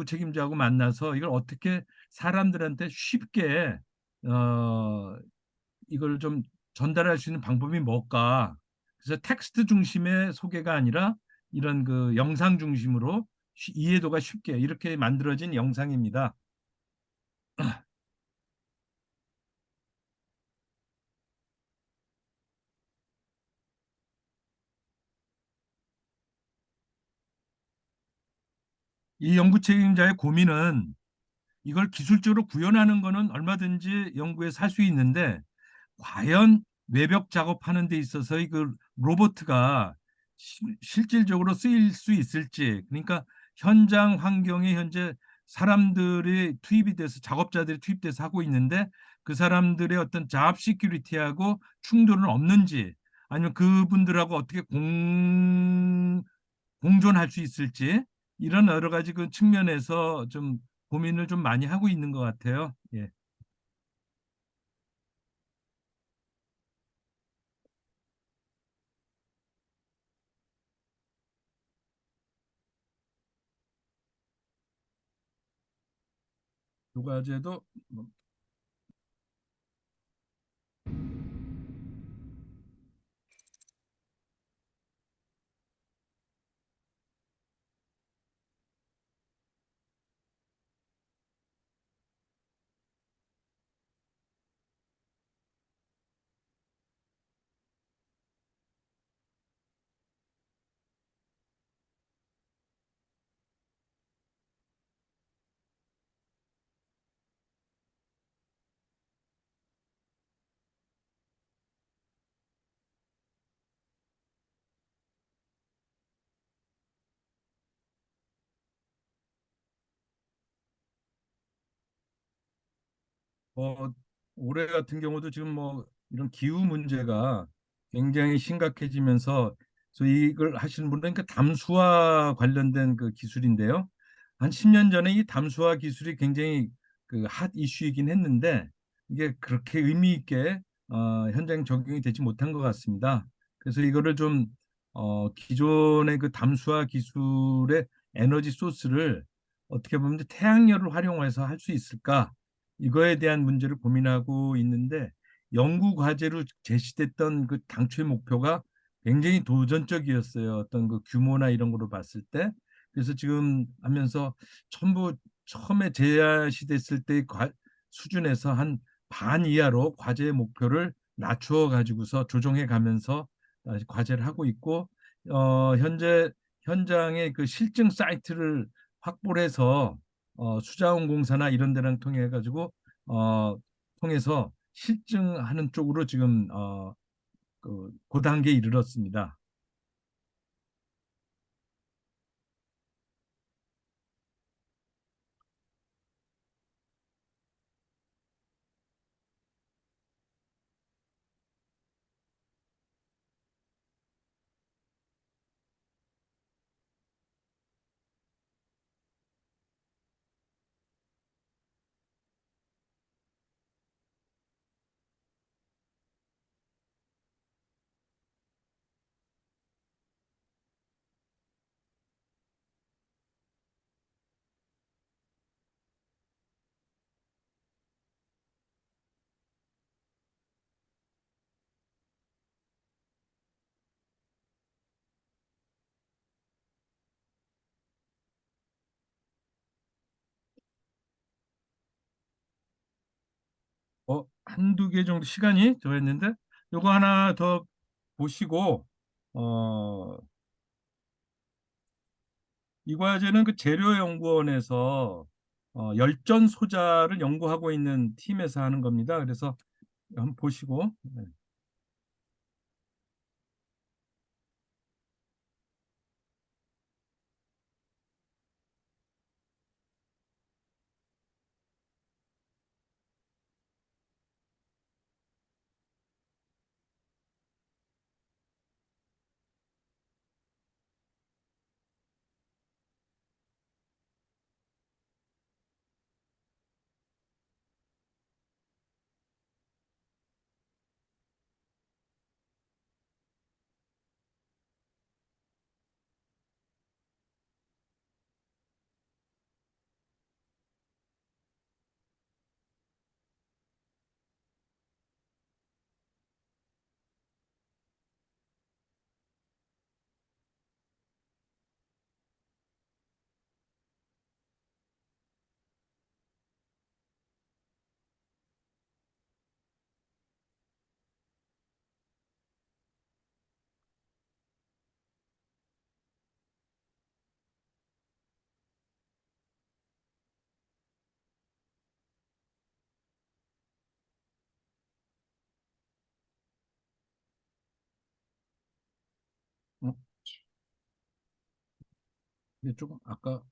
책임자하고 만나서 이걸 어떻게 사람들한테 쉽게 이걸 좀 전달할 수 있는 방법이 뭘까? 그래서 텍스트 중심의 소개가 아니라 이런 그 영상 중심으로 이해도가 쉽게 이렇게 만들어진 영상입니다. 이 연구 책임자의 고민은 이걸 기술적으로 구현하는 것은 얼마든지 연구에서 할 수 있는데 과연 외벽 작업하는 데 있어서 그 로봇가 실질적으로 쓰일 수 있을지, 그러니까 현장 환경에 현재 사람들이 투입이 돼서 작업자들이 투입돼서 하고 있는데 그 사람들의 어떤 잡 시큐리티하고 충돌은 없는지, 아니면 그분들하고 어떻게 공존할 수 있을지, 이런 여러 가지 그 측면에서 좀 고민을 좀 많이 하고 있는 것 같아요. 예. 두 가지도 뭐 올해 같은 경우도 지금 뭐 이런 기후 문제가 굉장히 심각해지면서 이걸 하시는 분은 그 담수화 관련된 그 기술인데요. 한 10년 전에 이 담수화 기술이 굉장히 그 핫 이슈이긴 했는데 이게 그렇게 의미 있게 현장 적용이 되지 못한 것 같습니다. 그래서 이거를 좀 기존의 그 담수화 기술의 에너지 소스를 어떻게 보면 태양열을 활용해서 할 수 있을까? 이거에 대한 문제를 고민하고 있는데 연구 과제로 제시됐던 그 당초의 목표가 굉장히 도전적이었어요. 어떤 그 규모나 이런 거로 봤을 때. 그래서 지금 하면서 전부 처음에 제시됐을 때 수준에서 한 반 이하로 과제의 목표를 낮추어 가지고서 조정해 가면서 과제를 하고 있고 현재 현장의 그 실증 사이트를 확보를 해서 수자원공사나 이런 데랑 통해 가지고 통해서 실증하는 쪽으로 지금 그 단계에 이르렀습니다. 한두 개 정도 시간이 더 했는데 요거 하나 더 보시고 어, 이 과제는 그 재료연구원에서 열전 소자를 연구하고 있는 팀에서 하는 겁니다. 그래서 한번 보시고 네. 어, 이게 조금 아까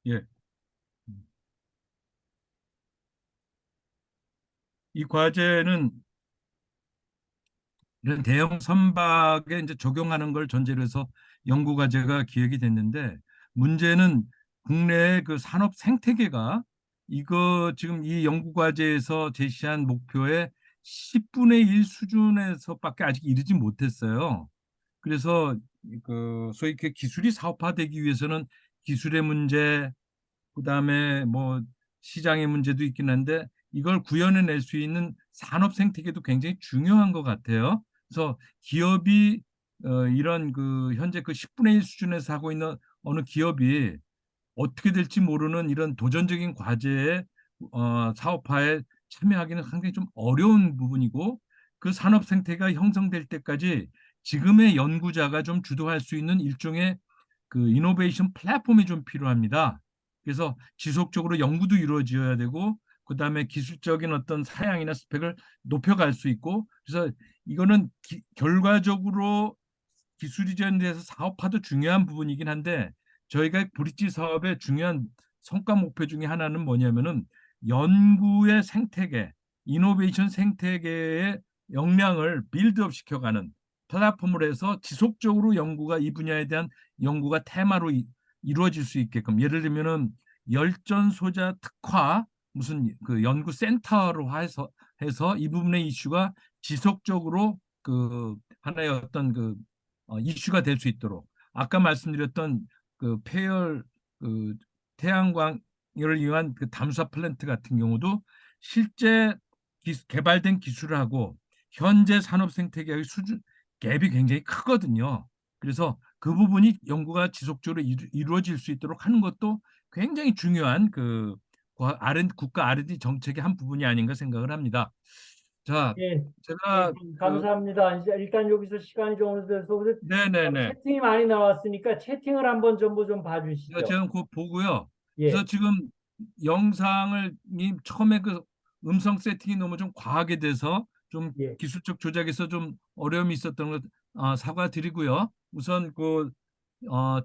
예. 이 과제는 이런 대형 선박에 이제 적용하는 걸 전제로 해서 연구 과제가 기획이 됐는데 문제는 국내의 그 산업 생태계가 이거 지금 이 연구 과제에서 제시한 목표의 10분의 1 수준에서밖에 아직 이르지 못했어요. 그래서 그 소위 그 기술이 사업화되기 위해서는 기술의 문제, 그다음에 뭐 시장의 문제도 있긴 한데 이걸 구현해낼 수 있는 산업 생태계도 굉장히 중요한 것 같아요. 그래서 기업이 이런 그 현재 그 10분의 1 수준에서 하고 있는 어느 기업이 어떻게 될지 모르는 이런 도전적인 과제에 사업화에 참여하기는 상당히 좀 어려운 부분이고 그 산업 생태가 형성될 때까지 지금의 연구자가 좀 주도할 수 있는 일종의 그 이노베이션 플랫폼이 좀 필요합니다. 그래서 지속적으로 연구도 이루어져야 되고 그다음에 기술적인 어떤 사양이나 스펙을 높여갈 수 있고 그래서 이거는 결과적으로 기술 이전에 대해서 사업화도 중요한 부분이긴 한데 저희가 브릿지 사업의 중요한 성과 목표 중에 하나는 뭐냐면은 연구의 생태계, 이노베이션 생태계의 역량을 빌드업 시켜가는 플랫폼을 해서 지속적으로 연구가 이 분야에 대한 연구가 테마로 이루어질 수 있게끔 예를 들면은 열전 소자 특화 무슨 그 연구 센터로 해서 이 부분의 이슈가 지속적으로 그 하나의 어떤 그 이슈가 될 수 있도록 아까 말씀드렸던 그 폐열 그 태양광을 이용한 그 담수화 플랜트 같은 경우도 실제 개발된 기술하고 현재 산업 생태계의 수준 갭이 굉장히 크거든요. 그래서 그 부분이 연구가 지속적으로 이루어질 수 있도록 하는 것도 굉장히 중요한 그 국가 R&D 정책의 한 부분이 아닌가 생각을 합니다. 자, 예, 제가 감사합니다. 이제 일단 여기서 시간이 좀 어느 돼서 네네네. 채팅이 많이 나왔으니까 채팅을 한번 전부 좀 제가 봐주시죠. 지금 곧 보고요. 예, 그래서 지금 영상을 처음에 그 음성 세팅이 너무 좀 과하게 돼서 좀 예. 기술적 조작에서 좀 어려움이 있었던 것 사과드리고요. 우선 그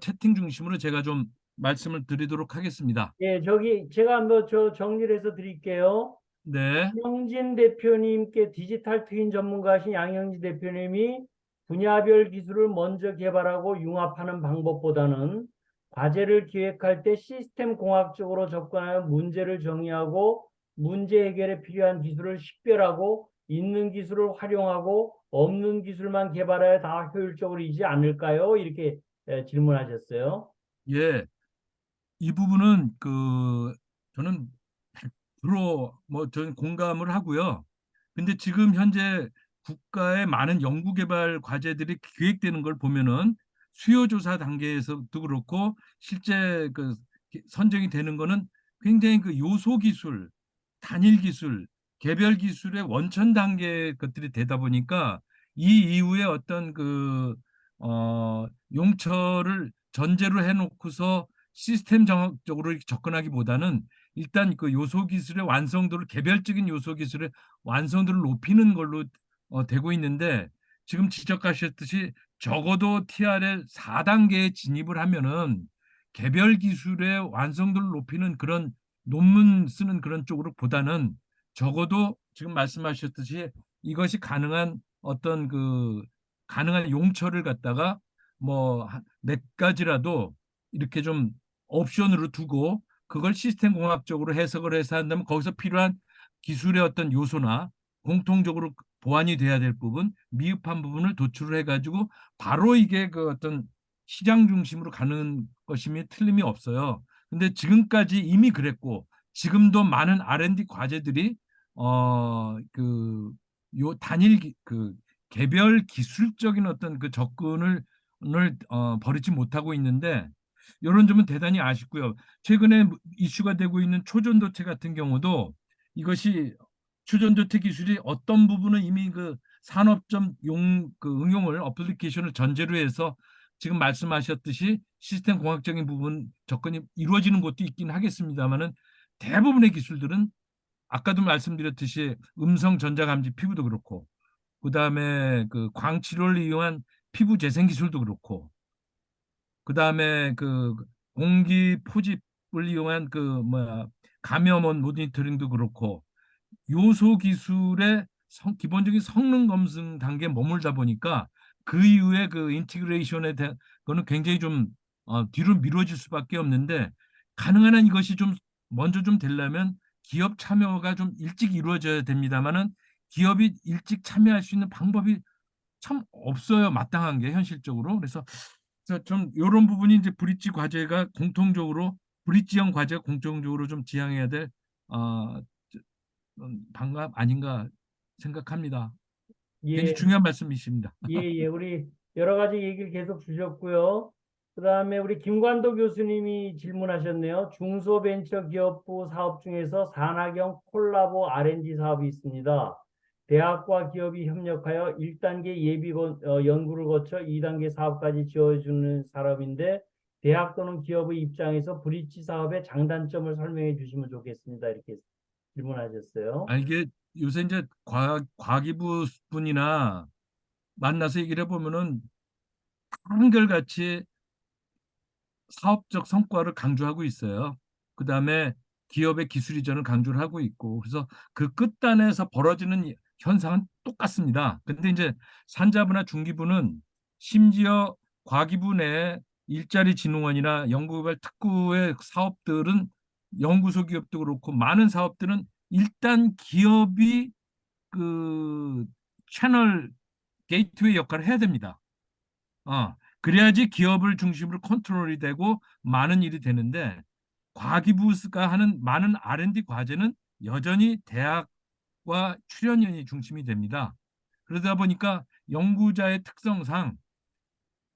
채팅 중심으로 제가 좀 말씀을 드리도록 하겠습니다. 예, 저기 제가 한번 저 정리를 해서 드릴게요. 네, 양영진 대표님께 디지털 트윈 전문가신 양영진 대표님이 분야별 기술을 먼저 개발하고 융합하는 방법보다는 과제를 기획할 때 시스템 공학적으로 접근하여 문제를 정의하고 문제 해결에 필요한 기술을 식별하고 있는 기술을 활용하고 없는 기술만 개발해야 다 효율적으로 이지 않을까요? 이렇게 질문하셨어요. 예, 이 부분은 저는 100% 저는 공감을 하고요. 근데 지금 현재 국가의 많은 연구개발 과제들이 기획되는 걸 보면은 수요조사 단계에서도 그렇고 실제 선정이 되는 거는 굉장히 요소 기술, 단일 기술, 개별 기술의 원천 단계 것들이 되다 보니까 이 이후에 어떤 용처를 전제로 해놓고서 시스템적으로 접근하기보다는 일단 그 요소 기술의 완성도를 개별적인 요소 기술의 완성도를 높이는 걸로 되고 있는데 지금 지적하셨듯이 적어도 TRL 4단계에 진입을 하면은 개별 기술의 완성도를 높이는 그런 논문 쓰는 그런 쪽으로 보다는 적어도 지금 말씀하셨듯이 이것이 가능한 어떤 가능한 용처를 갖다가 뭐 몇 가지라도 이렇게 좀 옵션으로 두고 그걸 시스템 공학적으로 해석을 해서 한다면 거기서 필요한 기술의 어떤 요소나 공통적으로 보완이 돼야 될 부분, 미흡한 부분을 도출을 해가지고 바로 이게 어떤 시장 중심으로 가는 것임이 틀림이 없어요. 근데 지금까지 이미 그랬고 지금도 많은 R&D 과제들이 단일 개별 기술적인 어떤 접근을 벌이지 못하고 있는데 이런 점은 대단히 아쉽고요. 최근에 이슈가 되고 있는 초전도체 같은 경우도 이것이 초전도체 기술이 어떤 부분은 이미 산업점 응용을 어플리케이션을 전제로 해서 지금 말씀하셨듯이 시스템 공학적인 부분 접근이 이루어지는 것도 있긴 하겠습니다만은 대부분의 기술들은 아까도 말씀드렸듯이 음성 전자감지 피부도 그렇고 그다음에 광치료를 이용한 피부 재생 기술도 그렇고 그다음에 공기 포집을 이용한 감염원 모니터링도 그렇고 요소 기술의 기본적인 성능 검증 단계에 머물다 보니까 그 이후에 인티그레이션에 대한 거는 굉장히 좀 뒤로 미뤄질 수밖에 없는데 가능한 한 이것이 좀 먼저 좀 되려면 기업 참여가 좀 일찍 이루어져야 됩니다만은 기업이 일찍 참여할 수 있는 방법이 참 없어요. 마땅한 게 현실적으로. 그래서 좀 이런 부분이 이제 브릿지 과제가 공통적으로 브릿지형 과제가 공통적으로 좀 지향해야 될 방법 아닌가 생각합니다. 굉장히 예. 중요한 말씀이십니다. 예, 예. 우리 여러 가지 얘기를 계속 주셨고요. 그다음에 우리 김관도 교수님이 질문하셨네요. 중소벤처기업부 사업 중에서 산학형 콜라보 R&D 사업이 있습니다. 대학과 기업이 협력하여 1단계 연구를 거쳐 2단계 사업까지 지어주는 사업인데 대학 또는 기업의 입장에서 브릿지 사업의 장단점을 설명해 주시면 좋겠습니다. 이렇게 질문하셨어요. 이게 요새 이제 과기부 분이나 만나서 얘기를 해보면은 한결같이 사업적 성과를 강조하고 있어요. 그다음에 기업의 기술 이전을 강조를 하고 있고 그래서 그 끝단에서 벌어지는 현상은 똑같습니다. 근데 이제 산자부나 중기부는 심지어 과기부 내 일자리 진흥원이나 연구개발 특구의 사업들은 연구소 기업도 그렇고 많은 사업들은 일단 기업이 채널 게이트웨이 역할을 해야 됩니다. 그래야지 기업을 중심으로 컨트롤이 되고 많은 일이 되는데 과기부가 하는 많은 R&D 과제는 여전히 대학과 출연연이 중심이 됩니다. 그러다 보니까 연구자의 특성상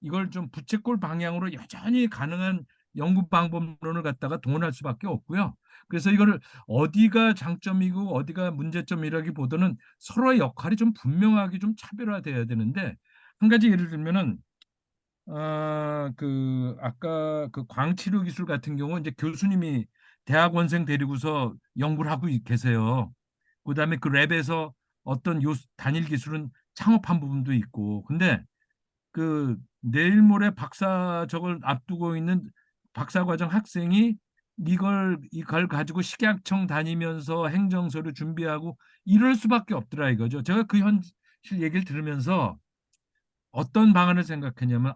이걸 좀 부채꼴 방향으로 여전히 가능한 연구 방법론을 갖다가 동원할 수밖에 없고요. 그래서 이거를 어디가 장점이고 어디가 문제점이라기보다는 서로의 역할이 좀 분명하게 좀 차별화돼야 되는데 한 가지 예를 들면은 아까 그 광치료 기술 같은 경우 이제 교수님이 대학원생 데리고서 연구를 하고 계세요. 그다음에 그 랩에서 어떤 단일 기술은 창업한 부분도 있고. 근데 그 내일 모레 박사적을 앞두고 있는 박사과정 학생이 이걸 가지고 식약청 다니면서 행정서류 준비하고 이럴 수밖에 없더라 이거죠. 제가 그 현실 얘기를 들으면서 어떤 방안을 생각했냐면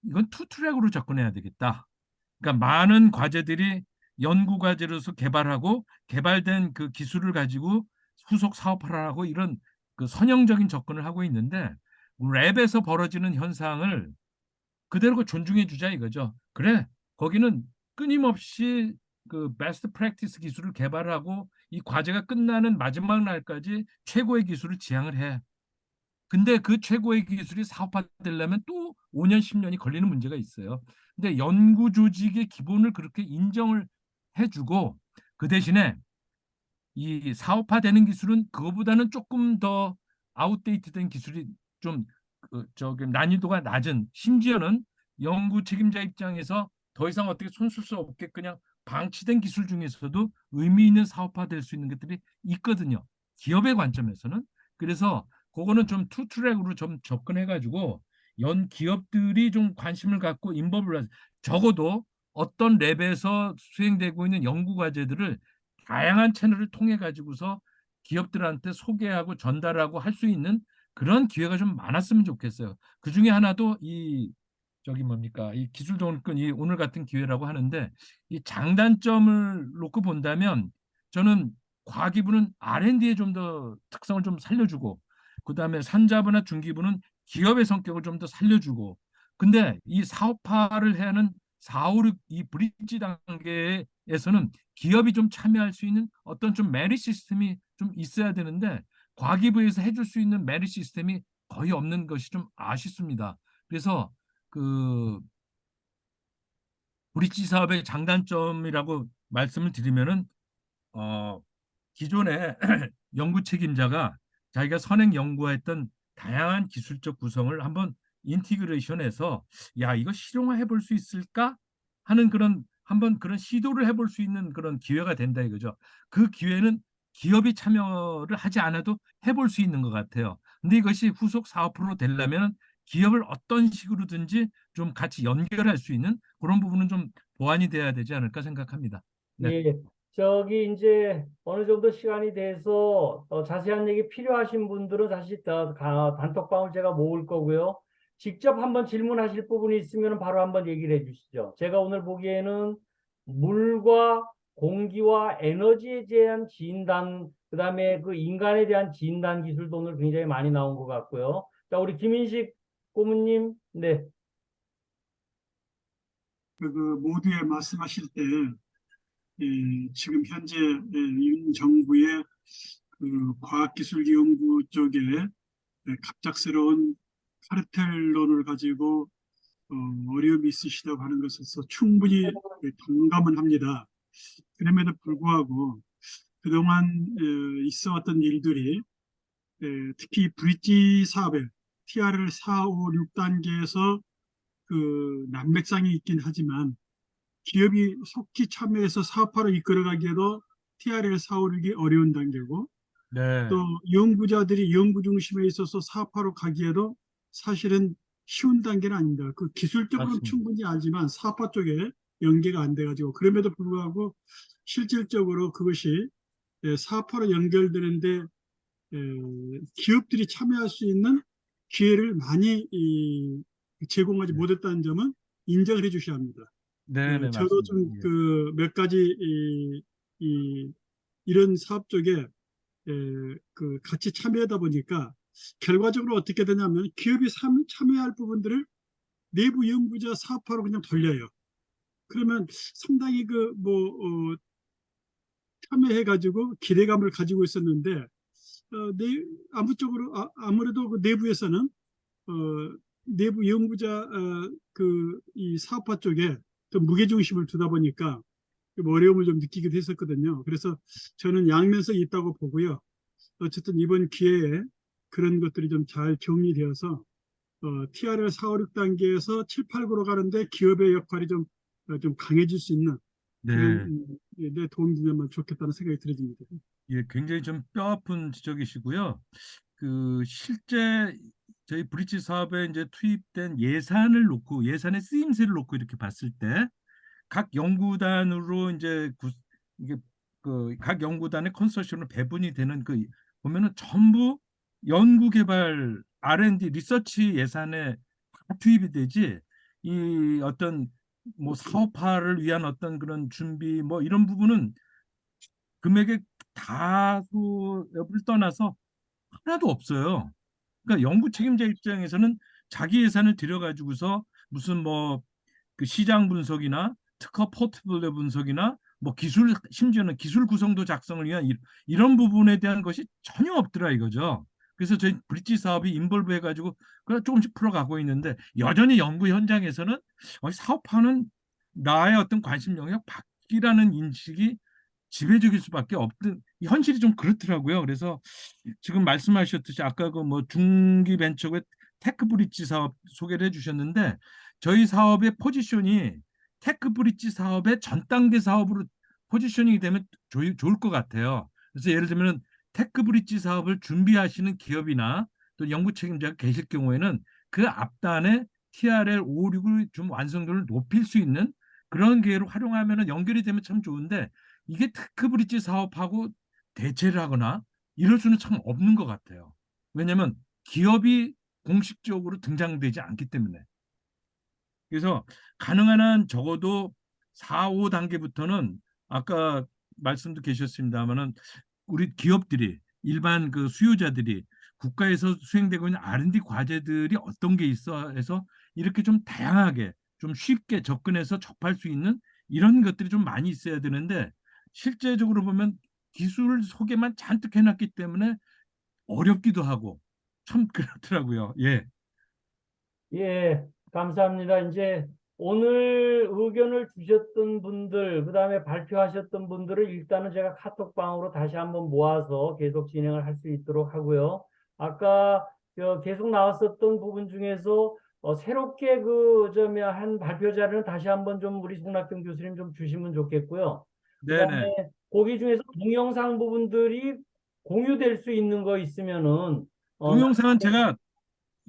이건 투 트랙으로 접근해야 되겠다. 그러니까 많은 과제들이 연구 과제로서 개발하고 개발된 그 기술을 가지고 후속 사업화하고 이런 그 선형적인 접근을 하고 있는데 랩에서 벌어지는 현상을 그대로 존중해 주자 이거죠. 그래, 거기는 끊임없이 그 베스트 프랙티스 기술을 개발하고 이 과제가 끝나는 마지막 날까지 최고의 기술을 지향을 해. 근데 그 최고의 기술이 사업화되려면 또 5년, 10년이 걸리는 문제가 있어요. 근데 연구 조직의 기본을 그렇게 인정을 해주고 그 대신에 이 사업화되는 기술은 그거보다는 조금 더 아웃데이트된 기술이 좀 저기 난이도가 낮은 심지어는 연구 책임자 입장에서 더 이상 어떻게 손쓸 수 없게 그냥 방치된 기술 중에서도 의미 있는 사업화될 수 있는 것들이 있거든요. 기업의 관점에서는. 그래서 그거는 좀 투 트랙으로 좀 접근해가지고 연 기업들이 좀 관심을 갖고 인volve를 적어도 어떤 랩에서 수행되고 있는 연구 과제들을 다양한 채널을 통해 가지고서 기업들한테 소개하고 전달하고 할 수 있는 그런 기회가 좀 많았으면 좋겠어요. 그 중에 하나도 이 저기 뭡니까 이 기술 동원권 이 오늘 같은 기회라고 하는데 이 장단점을 놓고 본다면 저는 과기부는 R&D에 좀 더 특성을 좀 살려주고 그다음에 산자부나 중기부는 기업의 성격을 좀 더 살려주고 근데 이 사업화를 해야 하는 4, 5, 6, 이 브릿지 단계에서는 기업이 좀 참여할 수 있는 어떤 좀 메리 시스템이 좀 있어야 되는데 과기부에서 해줄 수 있는 메리 시스템이 거의 없는 것이 좀 아쉽습니다. 그래서 그 브릿지 사업의 장단점이라고 말씀을 드리면은 기존에 연구 책임자가 자기가 선행 연구했던 다양한 기술적 구성을 한번 인티그레이션해서 야 이거 실용화해 볼 수 있을까 하는 그런 한번 그런 시도를 해볼 수 있는 그런 기회가 된다 이거죠. 그 기회는 기업이 참여를 하지 않아도 해볼 수 있는 것 같아요. 근데 이것이 후속 사업으로 되려면 기업을 어떤 식으로든지 좀 같이 연결할 수 있는 그런 부분은 좀 보완이 돼야 되지 않을까 생각합니다. 네. 예, 저기 이제 어느 정도 시간이 돼서 자세한 얘기 필요하신 분들은 다시 단톡방을 제가 모을 거고요. 직접 한번 질문하실 부분이 있으면 바로 한번 얘기를 해주시죠. 제가 오늘 보기에는 물과 공기와 에너지에 대한 진단, 그다음에 그 인간에 대한 진단 기술도 오늘 굉장히 많이 나온 것 같고요. 자, 우리 김인식 고문님, 네. 모두에 말씀하실 때 지금 현재 윤 정부의 그 과학기술연구 쪽에 갑작스러운 카르텔론을 가지고 어려움이 있으시다고 하는 것에서 충분히 동감은 합니다. 그럼에도 불구하고 그동안 있어왔던 일들이 특히 브릿지 사업에 TRL 4, 5, 6단계에서 그 난맥상이 있긴 하지만 기업이 속히 참여해서 사업화로 이끌어가기에도 TRL 4, 5, 6이 어려운 단계고 네. 또 연구자들이 연구 중심에 있어서 사업화로 가기에도 사실은 쉬운 단계는 아닙니다. 그 기술적으로는 맞습니다. 충분히 알지만 사업화 쪽에 연계가 안 돼가지고 그럼에도 불구하고 실질적으로 그것이 사업화로 연결되는데 기업들이 참여할 수 있는 기회를 많이 제공하지 못했다는 점은 인정을 해주셔야 합니다. 네, 네, 저도 맞습니다. 좀 예. 그 몇 가지 이런 사업 쪽에 그 같이 참여하다 보니까 결과적으로 어떻게 되냐면 기업이 참여할 부분들을 내부 연구자 사업화로 그냥 돌려요. 그러면 상당히 참여해가지고 기대감을 가지고 있었는데 아무래도 그 내부에서는 내부 연구자 이 사업화 쪽에 또 무게중심을 두다 보니까 좀 어려움을 좀 느끼기도 했었거든요. 그래서 저는 양면성이 있다고 보고요. 어쨌든 이번 기회에 그런 것들이 좀 잘 정리되어서 TRL 4, 5, 6단계에서 7, 8, 9로 가는데 기업의 역할이 좀 강해질 수 있는 그런 네. 내 도움이 되면 좋겠다는 생각이 들어집니다. 예, 굉장히 좀 뼈아픈 지적이시고요. 그 실제 저희 브릿지 사업에 이제 투입된 예산을 놓고 예산의 쓰임새를 놓고 이렇게 봤을 때 각 연구단으로 이제 이게 그 각 연구단의 컨소시엄으로 배분이 되는 그 보면은 전부 연구개발 R&D 리서치 예산에 다 투입이 되지 이 어떤 뭐 사업화를 위한 어떤 그런 준비 뭐 이런 부분은 금액의 다수를 떠나서 하나도 없어요. 그러니까 연구 책임자 입장에서는 자기 예산을 들여가지고서 무슨 뭐 그 시장 분석이나 특허 포트폴리오 분석이나 뭐 기술 심지어는 기술 구성도 작성을 위한 이런 부분에 대한 것이 전혀 없더라 이거죠. 그래서 저희 브릿지 사업이 인볼브 해가지고 그걸 조금씩 풀어가고 있는데 여전히 연구 현장에서는 사업하는 나의 어떤 관심 영역 밖이라는 인식이 지배적일 수밖에 없던 현실이 좀 그렇더라고요. 그래서 지금 말씀하셨듯이 아까 그 뭐 중기 벤처의 테크 브릿지 사업 소개를 해주셨는데 저희 사업의 포지션이 테크 브릿지 사업의 전 단계 사업으로 포지셔닝이 되면 좋을 것 같아요. 그래서 예를 들면 테크 브릿지 사업을 준비하시는 기업이나 또 연구 책임자가 계실 경우에는 그 앞단에 TRL 5, 6을 좀 완성도를 높일 수 있는 그런 기회로 활용하면 연결이 되면 참 좋은데 이게 테크 브릿지 사업하고 대체를 하거나 이럴 수는 참 없는 것 같아요. 왜냐하면 기업이 공식적으로 등장되지 않기 때문에. 그래서 가능한 한 적어도 4, 5단계부터는 아까 말씀도 계셨습니다만은 우리 기업들이 일반 그 수요자들이 국가에서 수행되고 있는 R&D 과제들이 어떤 게 있어 해서 이렇게 좀 다양하게 좀 쉽게 접근해서 접할 수 있는 이런 것들이 좀 많이 있어야 되는데 실제적으로 보면 기술 소개만 잔뜩 해놨기 때문에 어렵기도 하고 참 그렇더라고요. 예. 예, 감사합니다. 이제 오늘 의견을 주셨던 분들, 그다음에 발표하셨던 분들을 일단은 제가 카톡방으로 다시 한번 모아서 계속 진행을 할 수 있도록 하고요. 아까 계속 나왔었던 부분 중에서 새롭게 한 발표 자료는 다시 한번 좀 우리 송낙경 교수님 좀 주시면 좋겠고요. 그다음에 네네. 거기 중에서 동영상 부분들이 공유될 수 있는 거 있으면은 동영상은 제가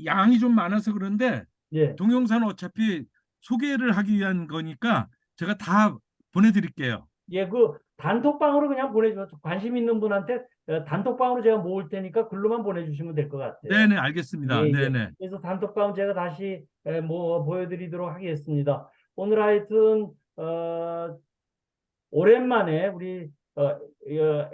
양이 좀 많아서 그런데 예. 동영상은 어차피 소개를 하기 위한 거니까 제가 다 보내드릴게요. 예, 그 단톡방으로 그냥 보내주세요. 관심 있는 분한테 단톡방으로 제가 모을 테니까 글로만 보내주시면 될 것 같아요. 네네, 예, 알겠습니다. 예. 네네. 그래서 단톡방 제가 다시 뭐 보여드리도록 하겠습니다. 오늘 하여튼 오랜만에 우리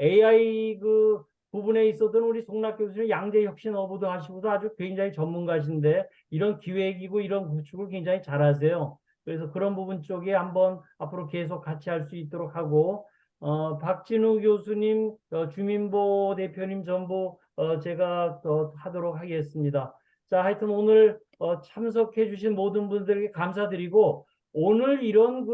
AI 그 부분에 있어서는 우리 송락 교수님 양대 혁신 어부도 하시고도 아주 굉장히 전문가신데 이런 기획이고 이런 구축을 굉장히 잘하세요. 그래서 그런 부분 쪽에 한번 앞으로 계속 같이 할 수 있도록 하고 박진우 교수님, 주민보 대표님 전부 제가 하도록 하겠습니다. 자, 하여튼 오늘 참석해 주신 모든 분들에게 감사드리고 오늘 이런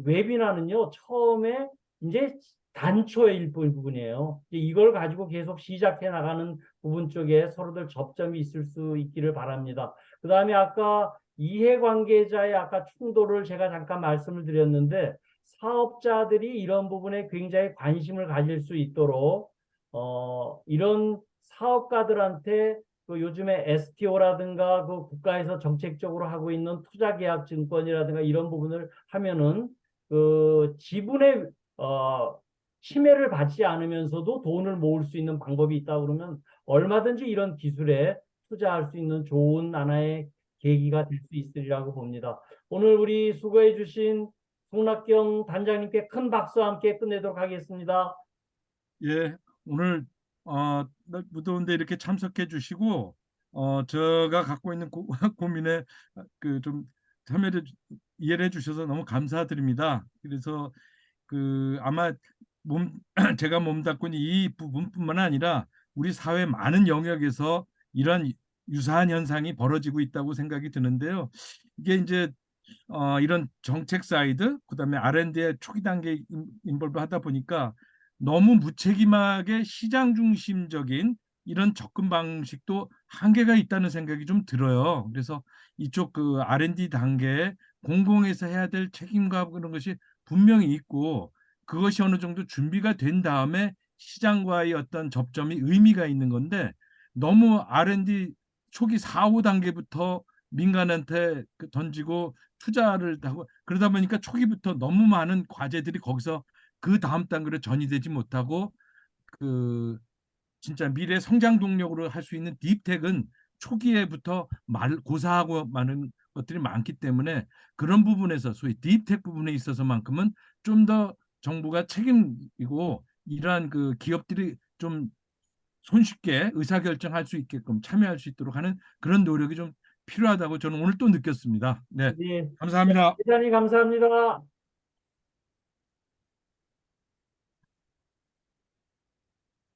웨비나는요, 처음에 이제 단초일 부분이에요. 이걸 가지고 계속 시작해 나가는 부분 쪽에 서로들 접점이 있을 수 있기를 바랍니다. 그 다음에 아까 이해관계자의 아까 충돌을 제가 잠깐 말씀을 드렸는데, 사업자들이 이런 부분에 굉장히 관심을 가질 수 있도록, 이런 사업가들한테 그 요즘에 STO라든가 그 국가에서 정책적으로 하고 있는 투자계약증권이라든가 이런 부분을 하면은 그 지분의 침해를 받지 않으면서도 돈을 모을 수 있는 방법이 있다 그러면 얼마든지 이런 기술에 투자할 수 있는 좋은 하나의 계기가 될 수 있으리라고 봅니다. 오늘 우리 수고해 주신 송낙경 단장님께 큰 박수와 함께 끝내도록 하겠습니다. 예, 오늘 무더운데 이렇게 참석해 주시고 제가 갖고 있는 고민에 그 좀 참여를 이해를 해 주셔서 너무 감사드립니다. 그래서 그 아마 제가 몸담고 있는 이 부분뿐만 아니라 우리 사회 많은 영역에서 이런 유사한 현상이 벌어지고 있다고 생각이 드는데요. 이게 이제 이런 정책 사이드, 그다음에 R&D의 초기 단계 인볼브 하다 보니까 너무 무책임하게 시장 중심적인 이런 접근 방식도 한계가 있다는 생각이 좀 들어요. 그래서 이쪽 그 R&D 단계에 공공에서 해야 될 책임과 그런 것이 분명히 있고, 그것이 어느 정도 준비가 된 다음에 시장과의 어떤 접점이 의미가 있는 건데, 너무 R&D 초기 4, 5단계부터 민간한테 던지고 투자를 하고 그러다 보니까 초기부터 너무 많은 과제들이 거기서 그 다음 단계로 전이되지 못하고, 그 진짜 미래 성장 동력으로 할 수 있는 딥텍은 초기에부터 고사하고 많은 것들이 많기 때문에, 그런 부분에서 소위 딥텍 부분에 있어서만큼은 좀 더 정부가 책임이고, 이러한 그 기업들이 좀 손쉽게 의사결정할 수 있게끔 참여할 수 있도록 하는 그런 노력이 좀 필요하다고 저는 오늘 또 느꼈습니다. 네, 네, 감사합니다. 대단히 감사합니다.